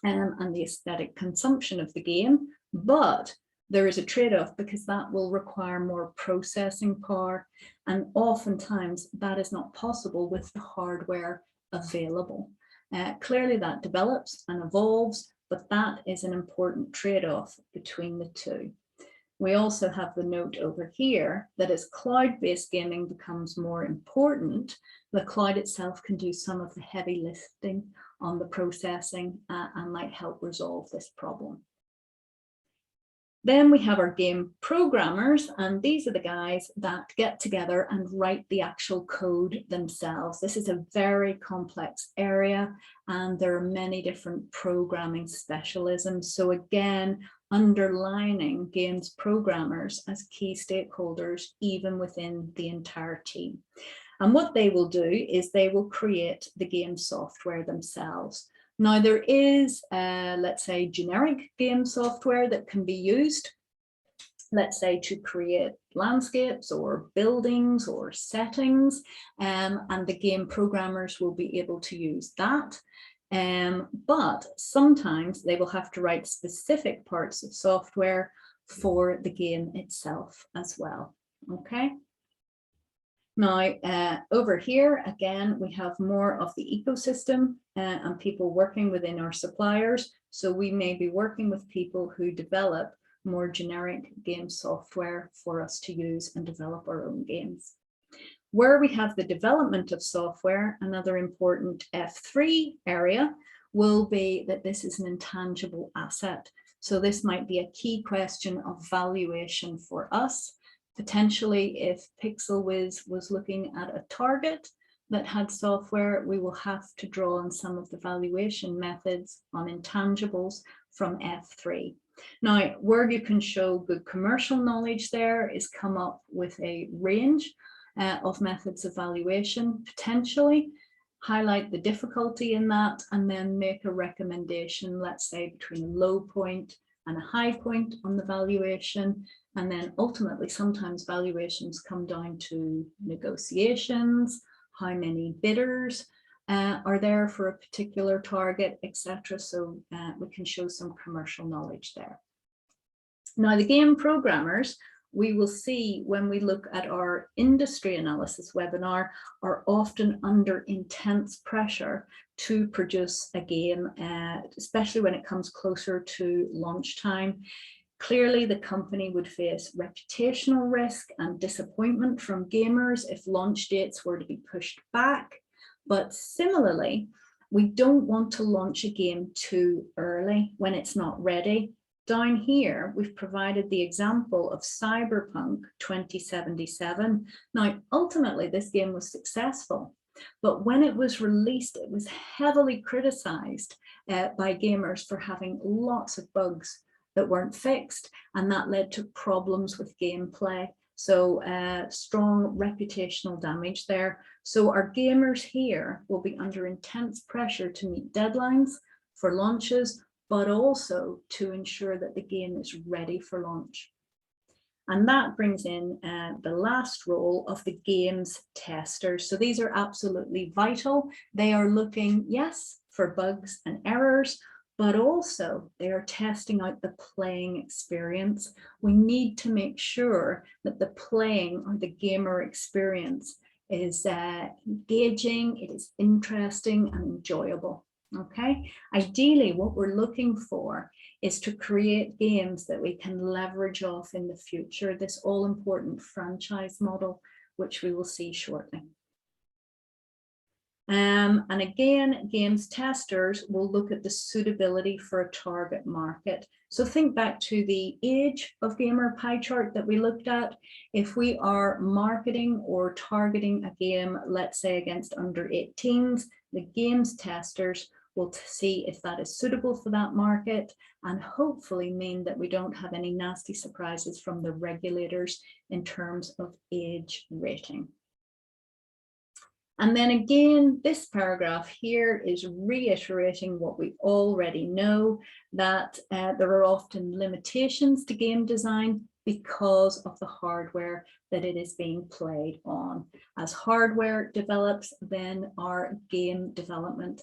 and the aesthetic consumption of the game. But there is a trade-off, because that will require more processing power, and oftentimes that is not possible with the hardware available. Clearly that develops and evolves, but that is an important trade-off between the two. We also have the note over here that as cloud-based gaming becomes more important, the cloud itself can do some of the heavy lifting on the processing and might help resolve this problem. Then we have our game programmers, and these are the guys that get together and write the actual code themselves. This is a very complex area, and there are many different programming specialisms. So again, underlining games programmers as key stakeholders, even within the entire team. And what they will do is they will create the game software themselves. Now there is, let's say, generic game software that can be used, let's say, to create landscapes or buildings or settings, and the game programmers will be able to use that. But sometimes they will have to write specific parts of software for the game itself as well. Okay. Now, over here, again, we have more of the ecosystem and people working within our suppliers. So we may be working with people who develop more generic game software for us to use and develop our own games. Where we have the development of software, another important F3 area will be that this is an intangible asset. So this might be a key question of valuation for us. Potentially, if pixelwiz was looking at a target that had software, we will have to draw on some of the valuation methods on intangibles from F3. Now, where you can show good commercial knowledge there is come up with a range of methods of valuation, potentially highlight the difficulty in that, and then make a recommendation, let's say between a low point and a high point on the valuation. And then ultimately, sometimes valuations come down to negotiations, how many bidders are there for a particular target, etc. So we can show some commercial knowledge there. Now, the game programmers, we will see when we look at our industry analysis webinar, are often under intense pressure to produce a game, especially when it comes closer to launch time. Clearly, the company would face reputational risk and disappointment from gamers if launch dates were to be pushed back. But similarly, we don't want to launch a game too early when it's not ready. Down here, we've provided the example of Cyberpunk 2077. Now, ultimately, this game was successful, but when it was released, it was heavily criticized by gamers for having lots of bugs that weren't fixed, and that led to problems with gameplay. So strong reputational damage there. So our gamers here will be under intense pressure to meet deadlines for launches, but also to ensure that the game is ready for launch. And that brings in the last role of the games testers. So these are absolutely vital. They are looking, yes, for bugs and errors, but also they are testing out the playing experience. We need to make sure that the playing or the gamer experience is engaging, it is interesting and enjoyable. Okay, ideally what we're looking for is to create games that we can leverage off in the future, this all-important franchise model, which we will see shortly. And again, games testers will look at the suitability for a target market. So think back to the age of gamer pie chart that we looked at. If we are marketing or targeting a game, let's say against under 18s, the games testers will see if that is suitable for that market and hopefully mean that we don't have any nasty surprises from the regulators in terms of age rating. And then again, this paragraph here is reiterating what we already know, that there are often limitations to game design because of the hardware that it is being played on. As hardware develops, then our game development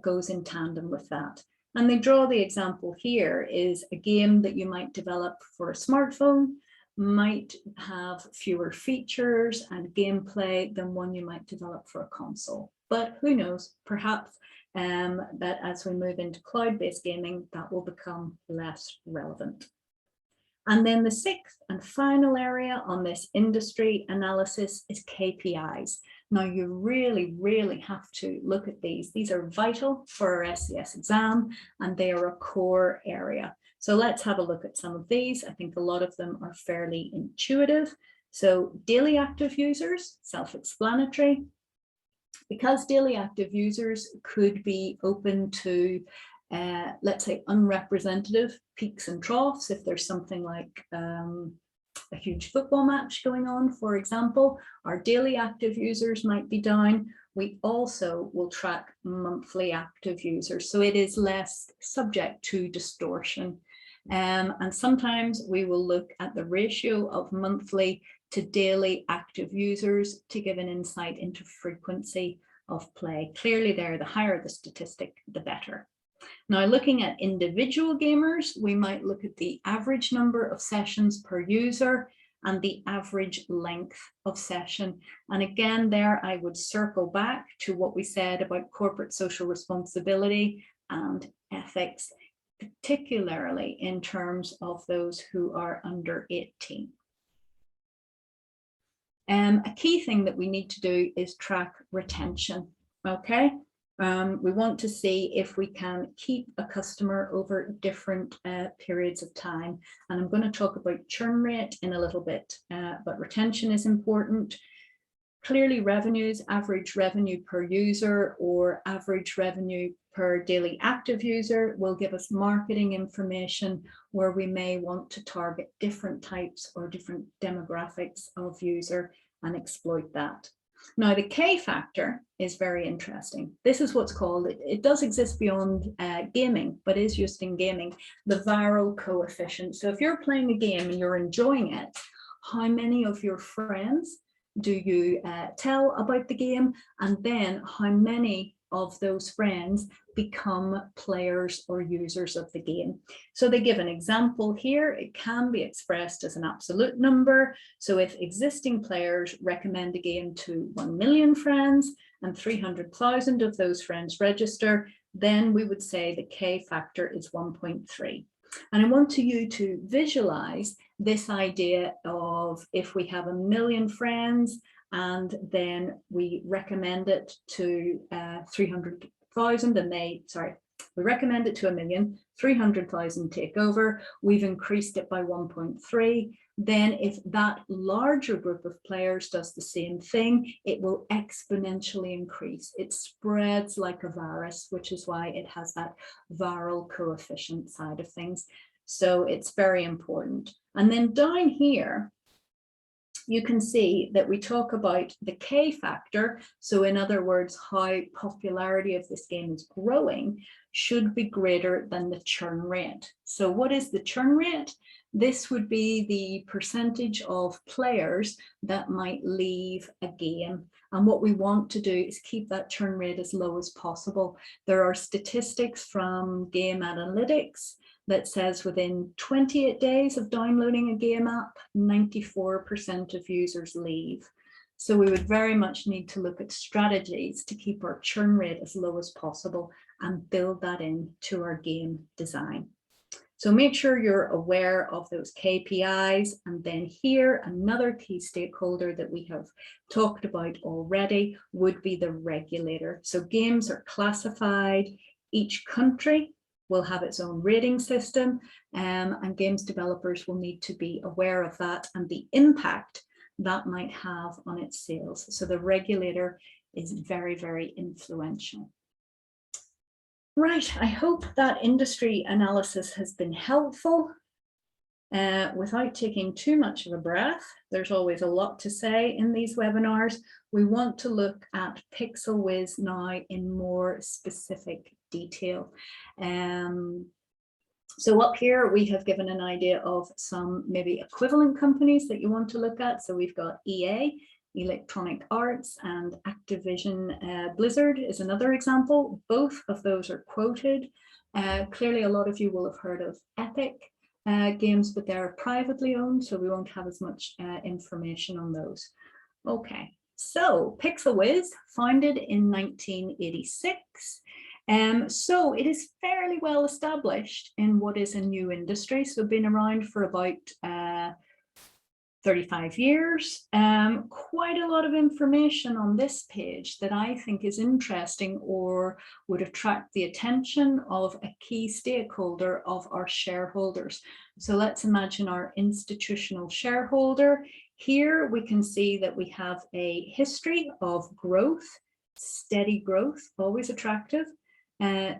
goes in tandem with that. And they draw the example here is a game that you might develop for a smartphone might have fewer features and gameplay than one you might develop for a console. But who knows, perhaps that as we move into cloud-based gaming, that will become less relevant. And then the sixth and final area on this industry analysis is KPIs. Now you really, really have to look at these. These are vital for our SCS exam and they are a core area. So let's have a look at some of these. I think a lot of them are fairly intuitive. So daily active users, self-explanatory. Because daily active users could be open to, let's say, unrepresentative peaks and troughs, if there's something like a huge football match going on, for example, our daily active users might be down. We also will track monthly active users, so it is less subject to distortion. And sometimes we will look at the ratio of monthly to daily active users to give an insight into frequency of play. Clearly there, the higher the statistic, the better. Now, looking at individual gamers, we might look at the average number of sessions per user and the average length of session. And again, there I would circle back to what we said about corporate social responsibility and ethics, particularly in terms of those who are under 18. A key thing that we need to do is track retention, okay? We want to see if we can keep a customer over different periods of time. And I'm going to talk about churn rate in a little bit, but retention is important. Clearly revenues, average revenue per user or average revenue per daily active user will give us marketing information where we may want to target different types or different demographics of user and exploit that. Now, the K factor is very interesting. This is what's called, it does exist beyond gaming, but is used in gaming, the viral coefficient. So if you're playing a game and you're enjoying it, how many of your friends do you tell about the game? And then how many of those friends become players or users of the game? So they give an example here. It can be expressed as an absolute number. So if existing players recommend a game to 1 million friends and 300,000 of those friends register, then we would say the K factor is 1.3. And I want you to visualize this idea of if we have 1 million friends and then we recommend it to 300,000 and we recommend it to 1 million, 300,000 take over, we've increased it by 1.3. Then if that larger group of players does the same thing, it will exponentially increase. It spreads like a virus, which is why it has that viral coefficient side of things. So it's very important. And then down here, you can see that we talk about the K factor. So in other words, how popularity of this game is growing should be greater than the churn rate. So what is the churn rate? This would be the percentage of players that might leave a game. And what we want to do is keep that churn rate as low as possible. There are statistics from Game Analytics that says within 28 days of downloading a game app, 94% of users leave. So we would very much need to look at strategies to keep our churn rate as low as possible and build that into our game design. So make sure you're aware of those KPIs. And then here, another key stakeholder that we have talked about already would be the regulator. So games are classified, each country will have its own rating system, and games developers will need to be aware of that and the impact that might have on its sales. So the regulator is very, very influential. Right, I hope that industry analysis has been helpful. Without taking too much of a breath, there's always a lot to say in these webinars. We want to look at pixelwiz now in more specific detail. So up here, we have given an idea of some maybe equivalent companies that you want to look at. So we've got EA, Electronic Arts, and Activision Blizzard is another example. Both of those are quoted. Clearly, a lot of you will have heard of Epic Games, but they're privately owned, so we won't have as much information on those. Okay, so pixelwiz, founded in 1986. So it is fairly well established in what is a new industry. So been around for about 35 years. Quite a lot of information on this page that I think is interesting or would attract the attention of a key stakeholder of our shareholders. So let's imagine our institutional shareholder. Here we can see that we have a history of growth, steady growth, always attractive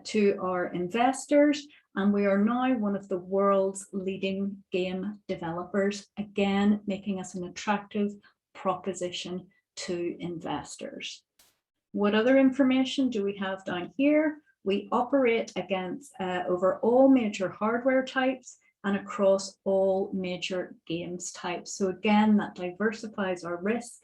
to our investors. And we are now one of the world's leading game developers, again, making us an attractive proposition to investors. What other information do we have down here? We operate against over all major hardware types and across all major games types. So again, that diversifies our risk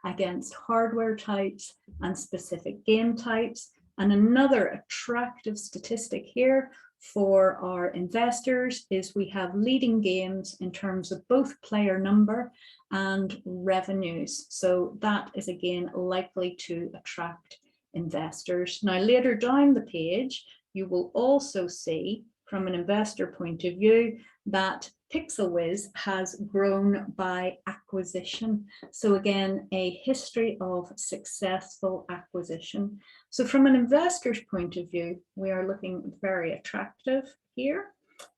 against hardware types and specific game types. And another attractive statistic here for our investors is we have leading games in terms of both player number and revenues. So that is again likely to attract investors. Now later down the page, you will also see from an investor point of view that pixelwiz has grown by acquisition. So again, a history of successful acquisition. So from an investor's point of view, we are looking very attractive here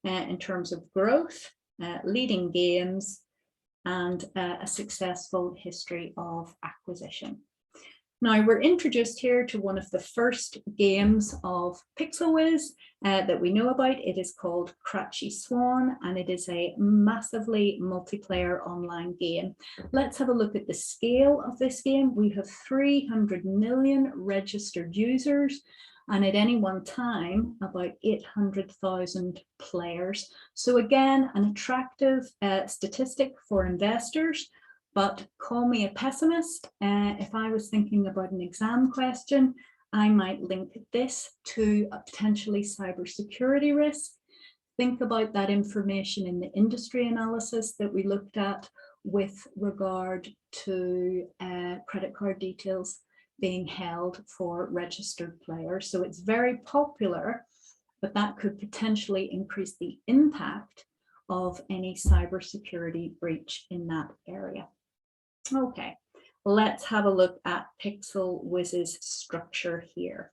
in terms of growth, leading games, and a successful history of acquisition. Now we're introduced here to one of the first games of pixelwiz that we know about. It is called Cratchy Swan, and it is a massively multiplayer online game. Let's have a look at the scale of this game. We have 300 million registered users, and at any one time, about 800,000 players. So again, an attractive statistic for investors. But call me a pessimist. If I was thinking about an exam question, I might link this to a potentially cybersecurity risk. Think about that information in the industry analysis that we looked at with regard to credit card details being held for registered players. So it's very popular, but that could potentially increase the impact of any cybersecurity breach in that area. Okay, let's have a look at pixelwiz's structure here.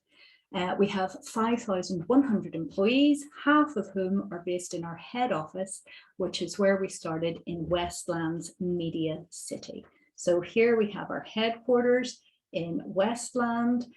We have 5,100 employees, half of whom are based in our head office, which is where we started in Westland's Media City. So here we have our headquarters in Westland.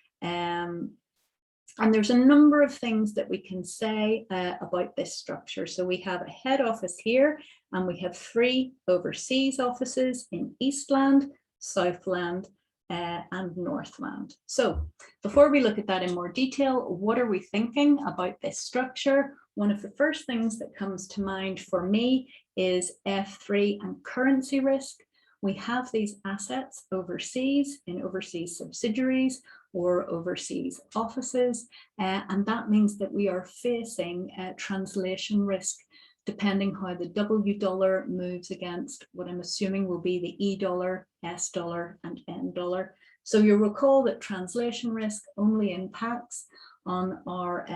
And there's a number of things that we can say about this structure. So we have a head office here, and we have 3 overseas offices in Eastland, Southland, and Northland. So before we look at that in more detail, what are we thinking about this structure? One of the first things that comes to mind for me is F3 and currency risk. We have these assets overseas in overseas subsidiaries or overseas offices, and that means that we are facing translation risk depending how the W dollar moves against what I'm assuming will be the E dollar, S dollar, and N dollar. So you'll recall that translation risk only impacts on our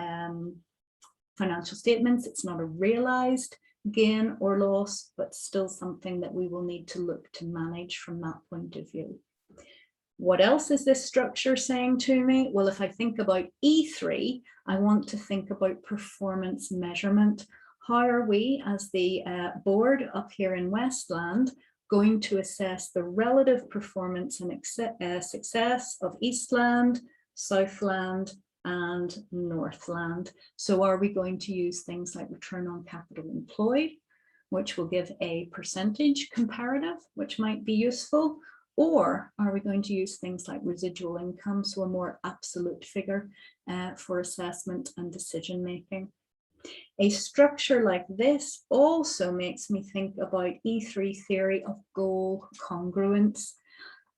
financial statements. It's not a realized gain or loss, but still something that we will need to look to manage from that point of view. What else is this structure saying to me? Well, if I think about E3, I want to think about performance measurement. How are we as the board up here in Westland going to assess the relative performance and success of Eastland, Southland, and Northland? So are we going to use things like return on capital employed, which will give a percentage comparative, which might be useful? Or are we going to use things like residual income, so a more absolute figure for assessment and decision making? A structure like this also makes me think about E3 theory of goal congruence.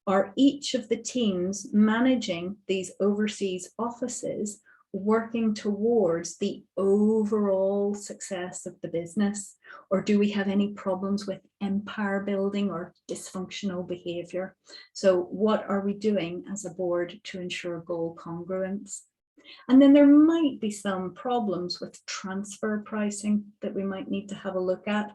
Are each of the teams managing these overseas offices working towards the overall success of the business? Or do we have any problems with empire building or dysfunctional behavior? So what are we doing as a board to ensure goal congruence? And then there might be some problems with transfer pricing that we might need to have a look at.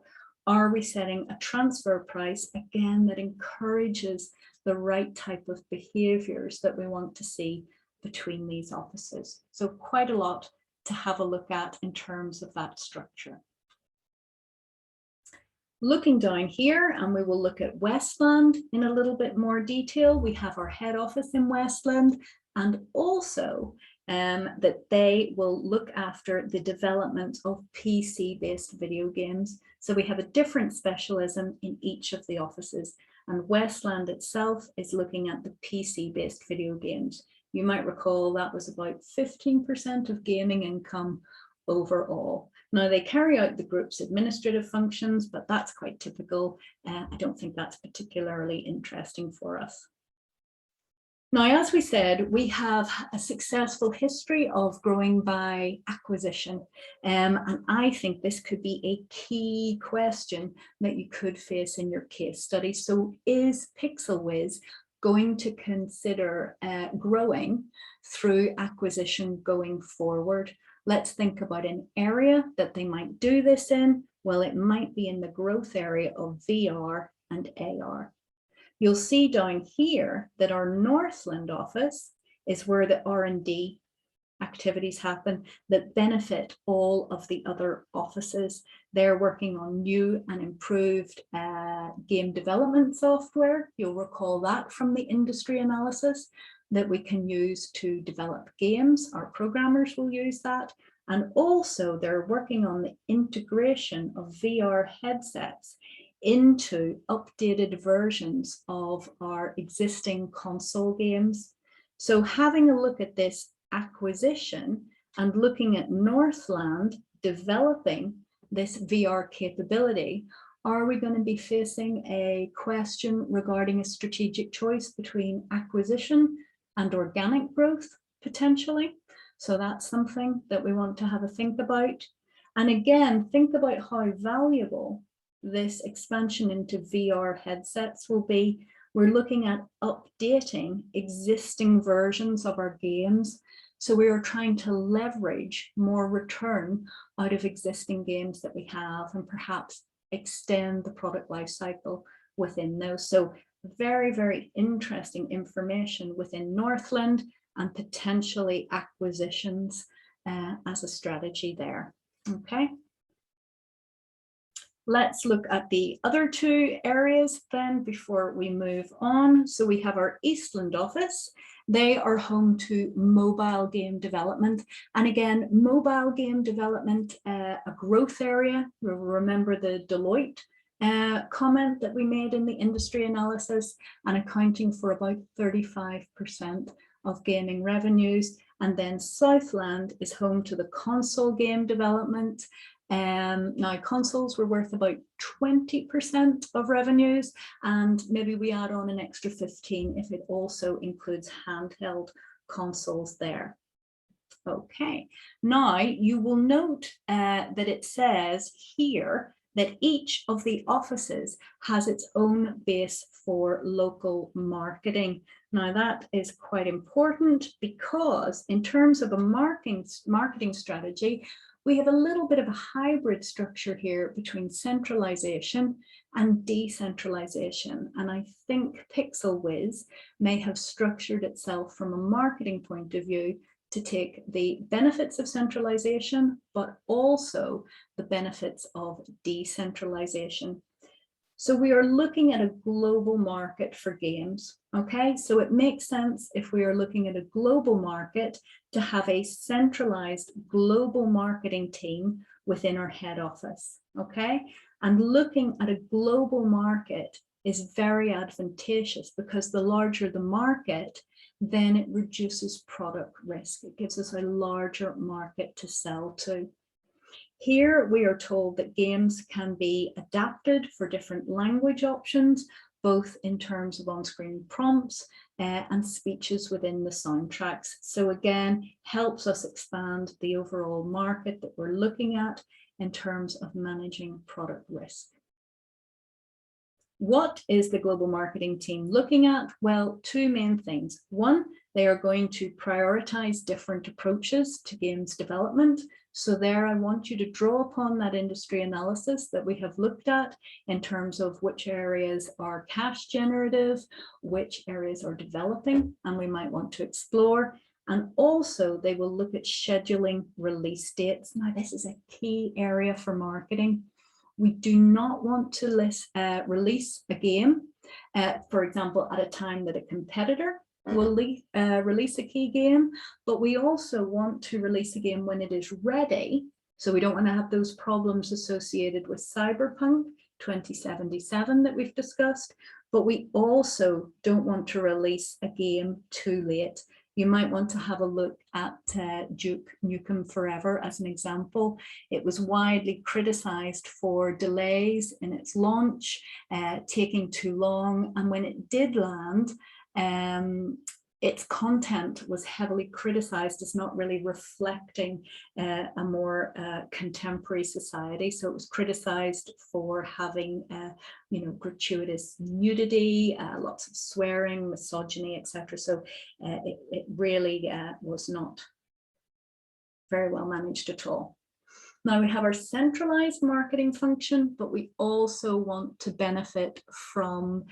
Are we setting a transfer price, again, that encourages the right type of behaviors that we want to see between these offices? So quite a lot to have a look at in terms of that structure. Looking down here, and we will look at Westland in a little bit more detail. We have our head office in Westland, and also that they will look after the development of PC-based video games. So we have a different specialism in each of the offices, and Westland itself is looking at the PC-based video games. You might recall that was about 15% of gaming income overall. Now they carry out the group's administrative functions, but that's quite typical. I don't think that's particularly interesting for us. Now, as we said, we have a successful history of growing by acquisition, and I think this could be a key question that you could face in your case study. So is pixelwiz going to consider growing through acquisition going forward? Let's think about an area that they might do this in. Well, it might be in the growth area of VR and AR. You'll see down here that our Northland office is where the R&D activities happen that benefit all of the other offices. They're working on new and improved game development software. You'll recall that from the industry analysis that we can use to develop games. Our programmers will use that. And also they're working on the integration of VR headsets into updated versions of our existing console games. So having a look at this acquisition and looking at Northland developing this VR capability, are we going to be facing a question regarding a strategic choice between acquisition and organic growth potentially? So that's something that we want to have a think about. And again, think about how valuable this expansion into VR headsets will be. We're looking at updating existing versions of our games. So we are trying to leverage more return out of existing games that we have and perhaps extend the product life cycle within those. So very, very interesting information within Northland and potentially acquisitions as a strategy there. Okay. Let's look at the other two areas then before we move on. So we have our Eastland office. They are home to mobile game development. And again, mobile game development, a growth area. Remember the Deloitte comment that we made in the industry analysis, and accounting for about 35% of gaming revenues. And then Southland is home to the console game development. Now consoles were worth about 20% of revenues, and maybe we add on an extra 15 if it also includes handheld consoles there. Okay, now you will note that it says here that each of the offices has its own base for local marketing. Now that is quite important, because in terms of a marketing strategy, we have a little bit of a hybrid structure here between centralization and decentralization. And I think pixelwiz may have structured itself from a marketing point of view to take the benefits of centralization, but also the benefits of decentralization. So we are looking at a global market for games, okay? So it makes sense, if we are looking at a global market, to have a centralized global marketing team within our head office, okay? And looking at a global market is very advantageous, because the larger the market, then it reduces product risk. It gives us a larger market to sell to. Here we are told that games can be adapted for different language options, both in terms of on-screen prompts and speeches within the soundtracks. So again, helps us expand the overall market that we're looking at in terms of managing product risk. What is the global marketing team looking at? Well, two main things. One, they are going to prioritize different approaches to games development. So there, I want you to draw upon that industry analysis that we have looked at in terms of which areas are cash generative, which areas are developing, and we might want to explore. And also they will look at scheduling release dates. Now, this is a key area for marketing. We do not want to release a game, for example, at a time that a competitor will release a key game, but we also want to release a game when it is ready. So we don't want to have those problems associated with Cyberpunk 2077 that we've discussed, but we also don't want to release a game too late. You might want to have a look at Duke Nukem Forever as an example. It was widely criticized for delays in its launch, taking too long, and when it did land, its content was heavily criticized as not really reflecting a more contemporary society. So it was criticized for having, gratuitous nudity, lots of swearing, misogyny, etc. So it really was not very well managed at all. Now we have our centralized marketing function, but we also want to benefit from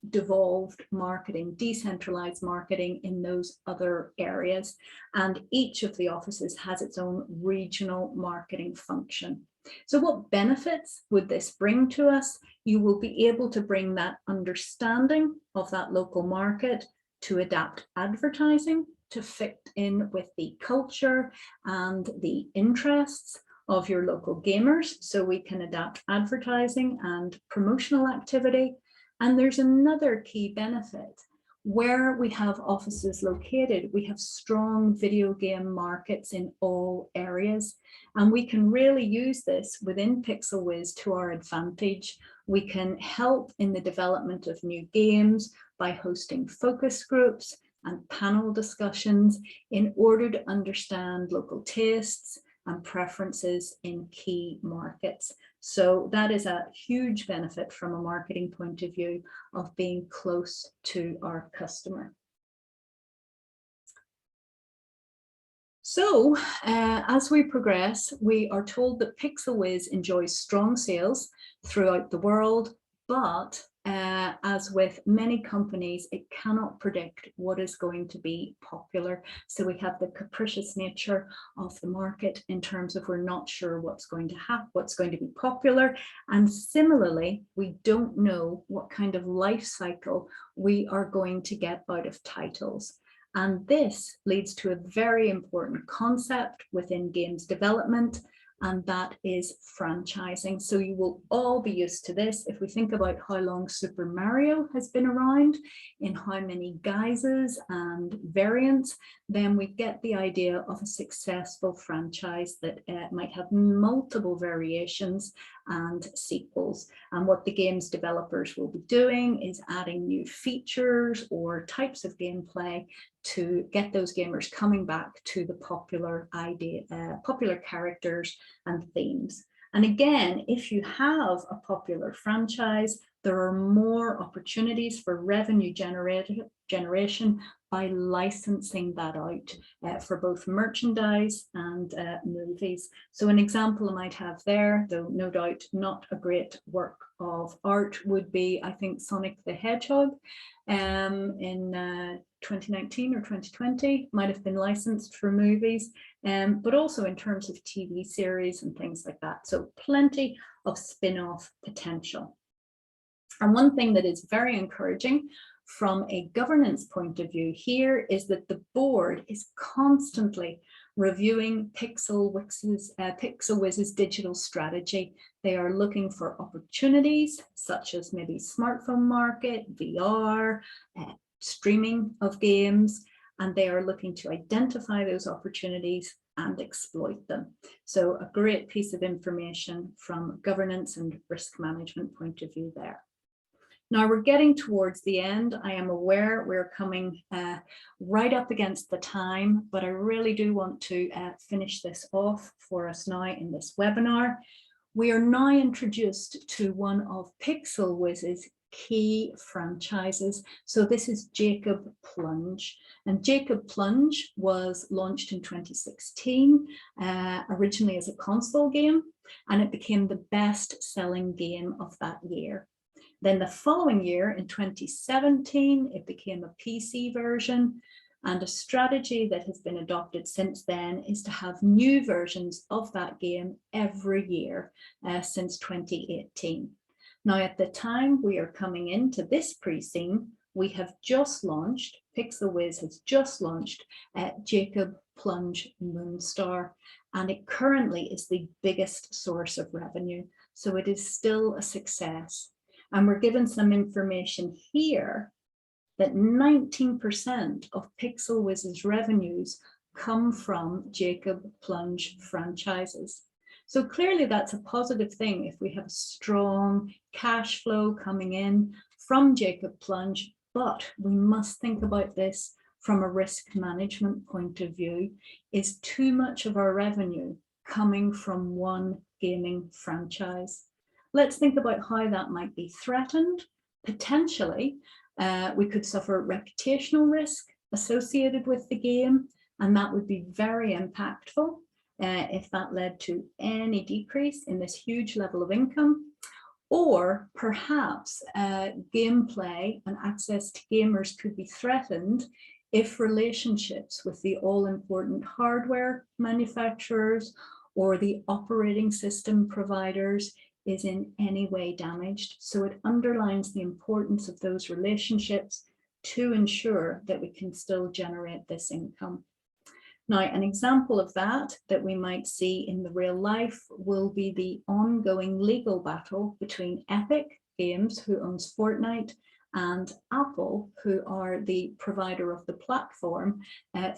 devolved marketing, decentralized marketing in those other areas. And each of the offices has its own regional marketing function. So what benefits would this bring to us? You will be able to bring that understanding of that local market to adapt advertising to fit in with the culture and the interests of your local gamers, so we can adapt advertising and promotional activity. And there's another key benefit. Where we have offices located, we have strong video game markets in all areas, and we can really use this within pixelwiz to our advantage. We can help in the development of new games by hosting focus groups and panel discussions in order to understand local tastes and preferences in key markets. So that is a huge benefit from a marketing point of view of being close to our customer. So as we progress, we are told that pixelwiz enjoys strong sales throughout the world, but as with many companies, it cannot predict what is going to be popular. So we have the capricious nature of the market in terms of we're not sure what's going to happen, what's going to be popular. And similarly, we don't know what kind of life cycle we are going to get out of titles. And this leads to a very important concept within games development, and that is franchising. So you will all be used to this. If we think about how long Super Mario has been around, in how many guises and variants, then we get the idea of a successful franchise that might have multiple variations and sequels. And what the games developers will be doing is adding new features or types of gameplay to get those gamers coming back to the popular popular characters and themes. And again, if you have a popular franchise, there are more opportunities for revenue generation by licensing that out for both merchandise and movies. So an example I might have there, though no doubt not a great work of art, would be, I think, Sonic the Hedgehog in 2019 or 2020, might have been licensed for movies, but also in terms of TV series and things like that. So plenty of spin-off potential. And one thing that is very encouraging from a governance point of view here is that the board is constantly reviewing pixelwiz's digital strategy. They are looking for opportunities such as maybe smartphone market, VR, streaming of games, and they are looking to identify those opportunities and exploit them. So a great piece of information from governance and risk management point of view there. Now we're getting towards the end. I am aware we're coming right up against the time, but I really do want to finish this off for us now in this webinar. We are now introduced to one of pixelwiz's key franchises. So this is Jacob Plunge, and Jacob Plunge was launched in 2016, originally as a console game, and it became the best-selling game of that year. Then the following year, in 2017, it became a PC version, and a strategy that has been adopted since then is to have new versions of that game every year since 2018. Now, at the time we are coming into this pre-seen, we have just launched, pixelwiz has just launched Jacob Plunge Moonstar, and it currently is the biggest source of revenue. So it is still a success. And we're given some information here that 19% of pixelwiz's revenues come from Jacob Plunge franchises. So clearly that's a positive thing if we have strong cash flow coming in from Jacob Plunge, but we must think about this from a risk management point of view. Is too much of our revenue coming from one gaming franchise? Let's think about how that might be threatened. Potentially, we could suffer reputational risk associated with the game, and that would be very impactful if that led to any decrease in this huge level of income. Or perhaps gameplay and access to gamers could be threatened if relationships with the all-important hardware manufacturers or the operating system providers is in any way damaged. So it underlines the importance of those relationships to ensure that we can still generate this income. Now, an example of that we might see in the real life will be the ongoing legal battle between Epic Games, who owns Fortnite, and Apple, who are the provider of the platform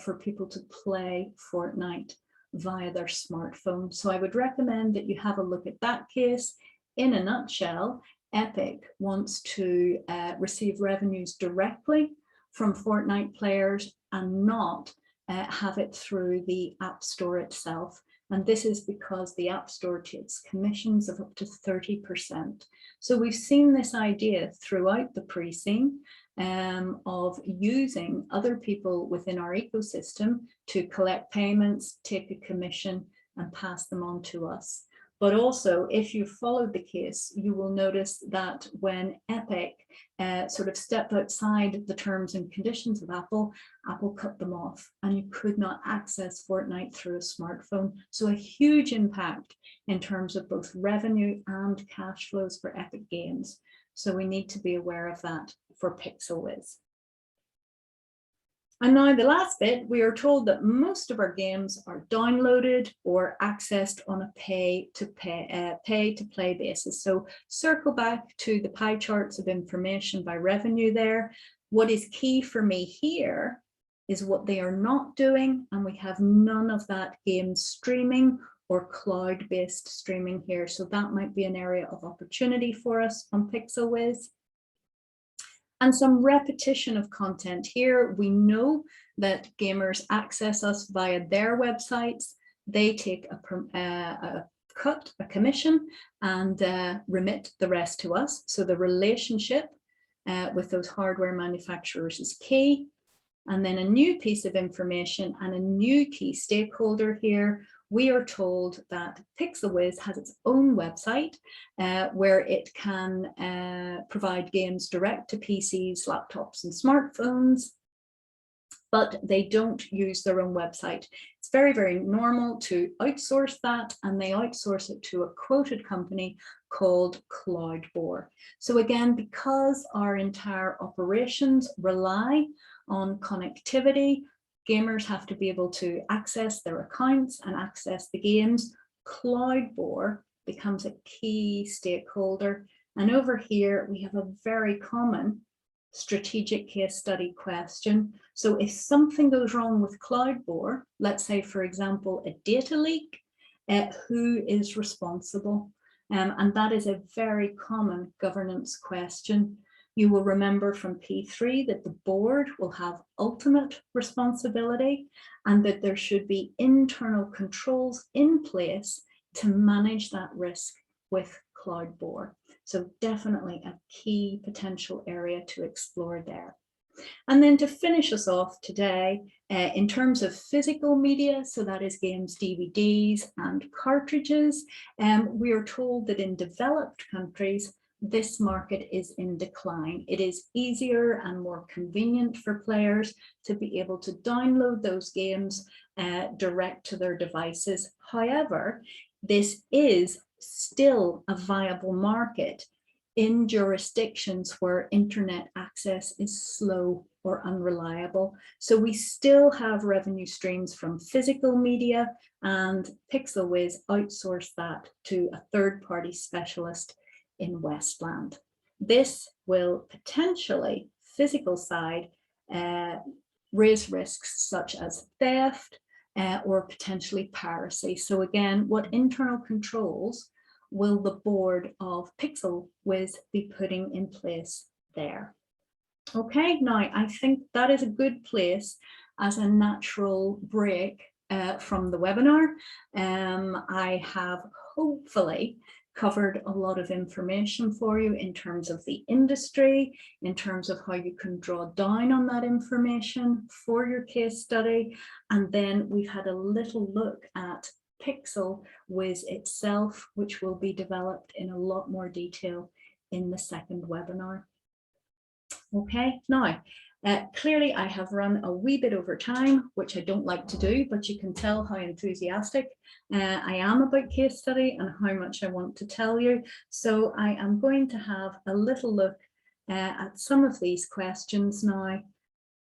for people to play Fortnite via their smartphone. So I would recommend that you have a look at that case. In a nutshell, Epic wants to receive revenues directly from Fortnite players and not have it through the App Store itself. And this is because the App Store takes commissions of up to 30%. So we've seen this idea throughout the pre-seen of using other people within our ecosystem to collect payments, take a commission, and pass them on to us. But also, if you followed the case, you will notice that when Epic sort of stepped outside the terms and conditions of Apple, Apple cut them off and you could not access Fortnite through a smartphone. So a huge impact in terms of both revenue and cash flows for Epic Games. So we need to be aware of that for pixelwiz. And now the last bit, we are told that most of our games are downloaded or accessed on a pay-to-play basis. So circle back to the pie charts of information by revenue there. What is key for me here is what they are not doing, and we have none of that game streaming or cloud-based streaming here. So that might be an area of opportunity for us on pixelwiz. And some repetition of content here. We know that gamers access us via their websites. They take a commission, and remit the rest to us. So the relationship with those hardware manufacturers is key. And then a new piece of information and a new key stakeholder here. We are told that pixelwiz has its own website where it can provide games direct to PCs, laptops, and smartphones, but they don't use their own website. It's very, very normal to outsource that, and they outsource it to a quoted company called Cloudboar. So again, because our entire operations rely on connectivity, gamers have to be able to access their accounts and access the games. Cloudboar becomes a key stakeholder. And over here, we have a very common strategic case study question. So if something goes wrong with Cloudboar, let's say, for example, a data leak, who is responsible? And that is a very common governance question. You will remember from P3 that the board will have ultimate responsibility and that there should be internal controls in place to manage that risk with Cloudboar. So definitely a key potential area to explore there. And then to finish us off today, in terms of physical media, so that is games, DVDs and cartridges, we are told that in developed countries, this market is in decline. It is easier and more convenient for players to be able to download those games direct to their devices. However, this is still a viable market in jurisdictions where internet access is slow or unreliable. So we still have revenue streams from physical media, and pixelwiz outsource that to a third-party specialist in Westland. This will potentially, physical side, raise risks such as theft or potentially piracy. So again, what internal controls will the board of pixelwiz be putting in place there? Okay, now I think that is a good place as a natural break from the webinar. I have hopefully covered a lot of information for you in terms of the industry, in terms of how you can draw down on that information for your case study. And then we've had a little look at pixelwiz itself, which will be developed in a lot more detail in the second webinar. Okay, now, clearly I have run a wee bit over time, which I don't like to do, but you can tell how enthusiastic I am about case study and how much I want to tell you. So I am going to have a little look at some of these questions now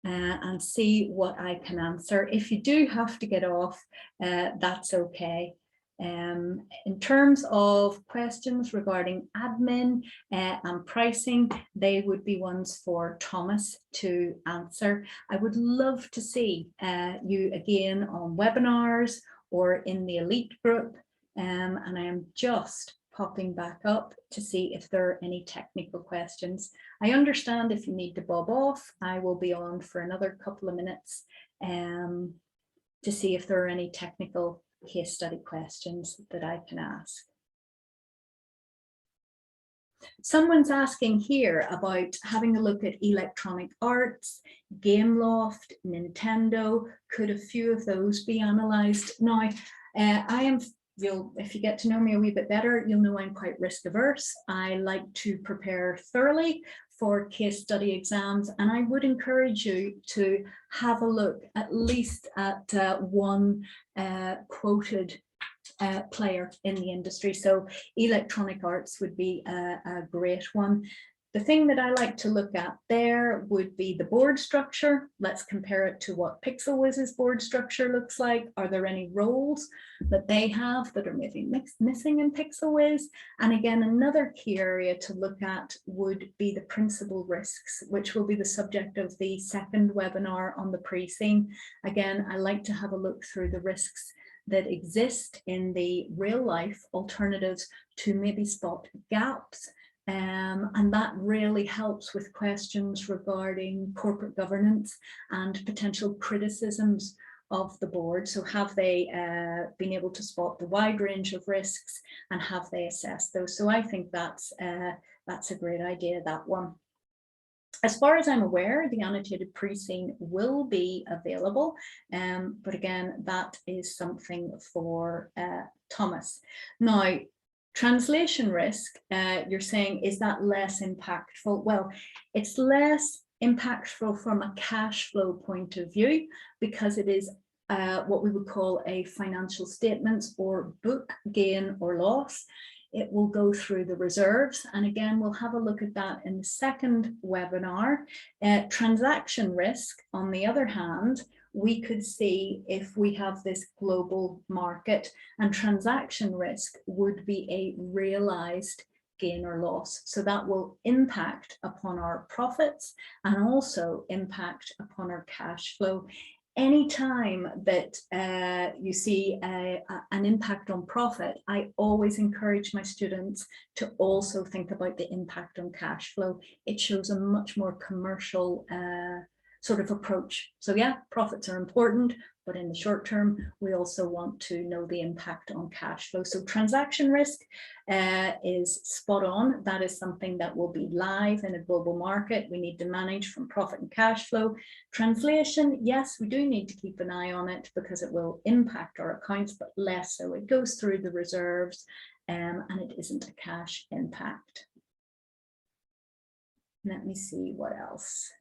and see what I can answer. If you do have to get off, that's okay. In terms of questions regarding admin and pricing, they would be ones for Thomas to answer. I would love to see you again on webinars or in the elite group, and I am just popping back up to see if there are any technical questions. I understand if you need to bob off, I will be on for another couple of minutes to see if there are any technical case study questions that I can ask. Someone's asking here about having a look at Electronic Arts, Gameloft, Nintendo. Could a few of those be analysed? Now, I am if you get to know me a wee bit better, you'll know I'm quite risk averse. I like to prepare thoroughly for case study exams, and I would encourage you to have a look at least at one quoted player in the industry. So electronic arts would be a great one. The thing that I like to look at there would be the board structure. Let's compare it to what pixelwiz's board structure looks like. Are there any roles that they have that are maybe missing in pixelwiz? And again, another key area to look at would be the principal risks, which will be the subject of the second webinar on the pre-seen. Again, I like to have a look through the risks that exist in the real life alternatives to maybe spot gaps. And that really helps with questions regarding corporate governance and potential criticisms of the board. So have they been able to spot the wide range of risks, and have they assessed those? So I think that's a great idea, that one. As far as I'm aware, the annotated pre-seen will be available, but again, that is something for Thomas. Now, translation risk, you're saying, is that less impactful? Well, it's less impactful from a cash flow point of view, because it is what we would call a financial statements or book gain or loss. It will go through the reserves. And again, we'll have a look at that in the second webinar. Transaction risk, on the other hand, we could see if we have this global market, and transaction risk would be a realized gain or loss. So that will impact upon our profits and also impact upon our cash flow. Anytime that you see an impact on profit, I always encourage my students to also think about the impact on cash flow. It shows a much more commercial sort of approach. So yeah, profits are important, but in the short term, we also want to know the impact on cash flow. So transaction risk is spot on. That is something that will be live in a global market. We need to manage from profit and cash flow. Translation, yes, we do need to keep an eye on it because it will impact our accounts, but less so. It goes through the reserves and it isn't a cash impact. Let me see what else.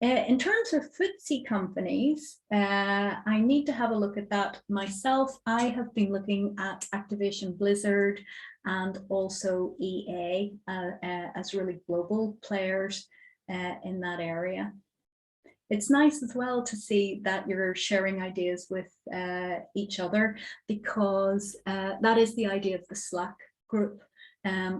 In terms of FTSE companies, I need to have a look at that myself. I have been looking at Activation Blizzard and also EA as really global players in that area. It's nice as well to see that you're sharing ideas with each other, because that is the idea of the Slack group.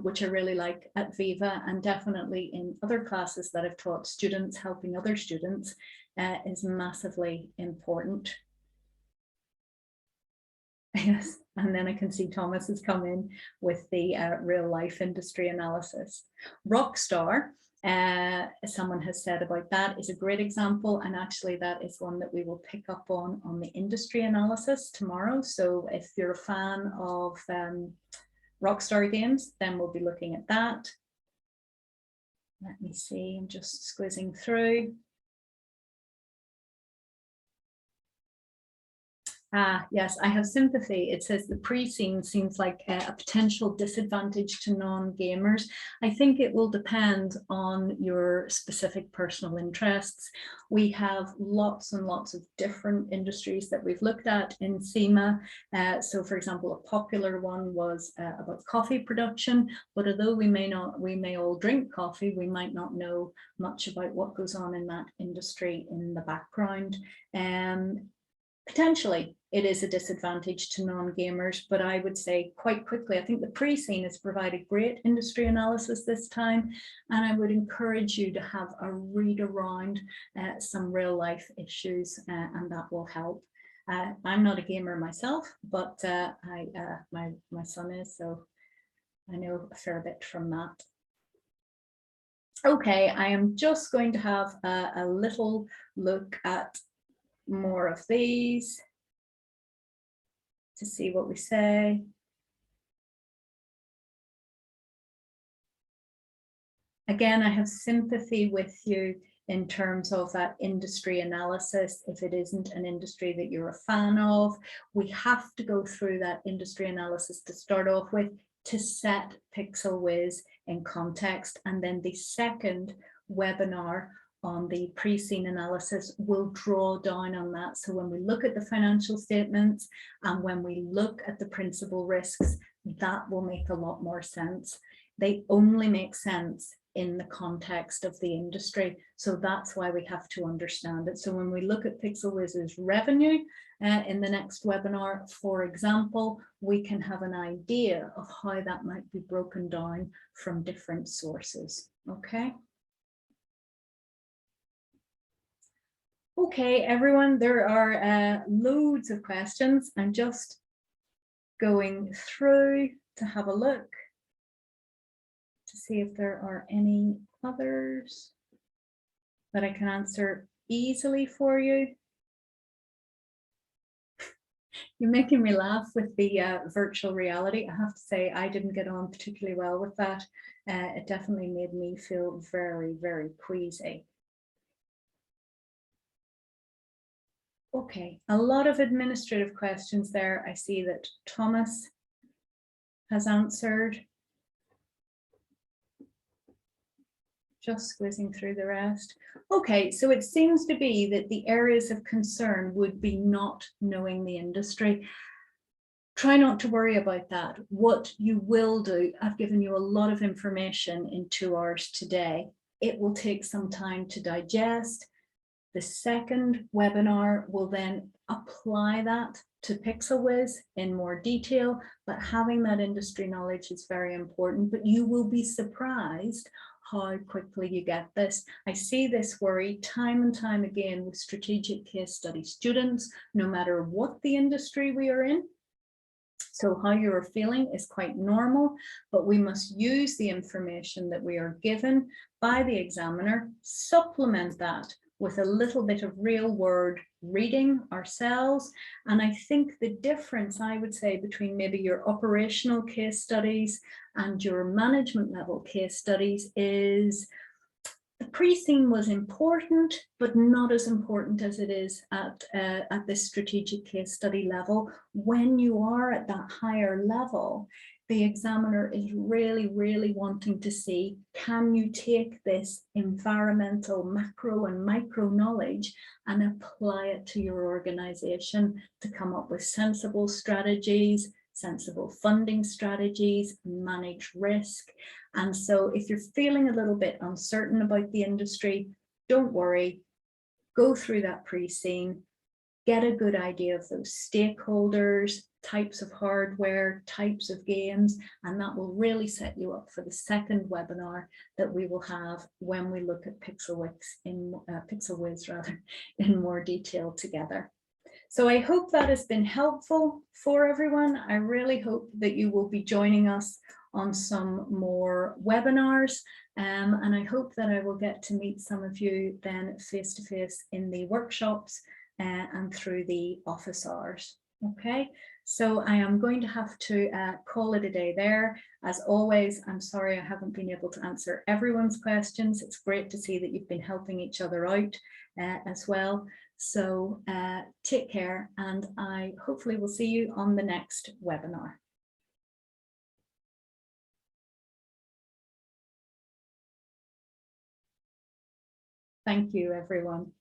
Which I really like at Viva, and definitely in other classes that I've taught students, helping other students is massively important. Yes, and then I can see Thomas has come in with the real life industry analysis. Rockstar, someone has said about that, is a great example, and actually that is one that we will pick up on the industry analysis tomorrow. So if you're a fan of Rockstar games, then we'll be looking at that. Let me see, I'm just squeezing through. Yes, I have sympathy. It says the pre-seen seems like a potential disadvantage to non-gamers. I think it will depend on your specific personal interests. We have lots and lots of different industries that we've looked at in SEMA. So for example, a popular one was about coffee production, but although we may all drink coffee, we might not know much about what goes on in that industry in the background. Potentially, it is a disadvantage to non-gamers, but I would say quite quickly, I think the pre-seen has provided great industry analysis this time, and I would encourage you to have a read around some real life issues, and that will help. I'm not a gamer myself, but my son is, so I know a fair bit from that. Okay, I am just going to have a little look at more of these to see what we say. Again, I have sympathy with you in terms of that industry analysis. If it isn't an industry that you're a fan of, we have to go through that industry analysis to start off with to set pixelwiz in context. And then the second webinar on the pre-seen analysis will draw down on that. So when we look at the financial statements and when we look at the principal risks, that will make a lot more sense. They only make sense in the context of the industry. So that's why we have to understand it. So when we look at pixelwiz's revenue in the next webinar, for example, we can have an idea of how that might be broken down from different sources. Okay. Okay, everyone, there are loads of questions. I'm just going through to have a look to see if there are any others that I can answer easily for you. You're making me laugh with the virtual reality. I have to say, I didn't get on particularly well with that. It definitely made me feel very, very queasy. Okay, a lot of administrative questions there. I see that Thomas has answered. Just squeezing through the rest. Okay, so it seems to be that the areas of concern would be not knowing the industry. Try not to worry about that. What you will do, I've given you a lot of information in 2 hours today. It will take some time to digest. The second webinar will then apply that to pixelwiz in more detail, but having that industry knowledge is very important. But you will be surprised how quickly you get this. I see this worry time and time again with strategic case study students, no matter what the industry we are in. So how you're feeling is quite normal, but we must use the information that we are given by the examiner, supplement that with a little bit of real world reading ourselves. And I think the difference, I would say, between maybe your operational case studies and your management level case studies is the pre-seen was important, but not as important as it is at this strategic case study level. When you are at that higher level, the examiner is really, really wanting to see, can you take this environmental macro and micro knowledge and apply it to your organization to come up with sensible strategies, sensible funding strategies, manage risk. And so if you're feeling a little bit uncertain about the industry, don't worry, go through that pre-seen, get a good idea of those stakeholders, types of hardware, types of games, and that will really set you up for the second webinar that we will have when we look at pixelwiz in more detail together. So I hope that has been helpful for everyone. I really hope that you will be joining us on some more webinars, and I hope that I will get to meet some of you then face-to-face in the workshops and through the office hours. Okay, so I am going to have to call it a day there. As always, I'm sorry I haven't been able to answer everyone's questions. It's great to see that you've been helping each other out as well. So take care, and I hopefully will see you on the next webinar. Thank you, everyone.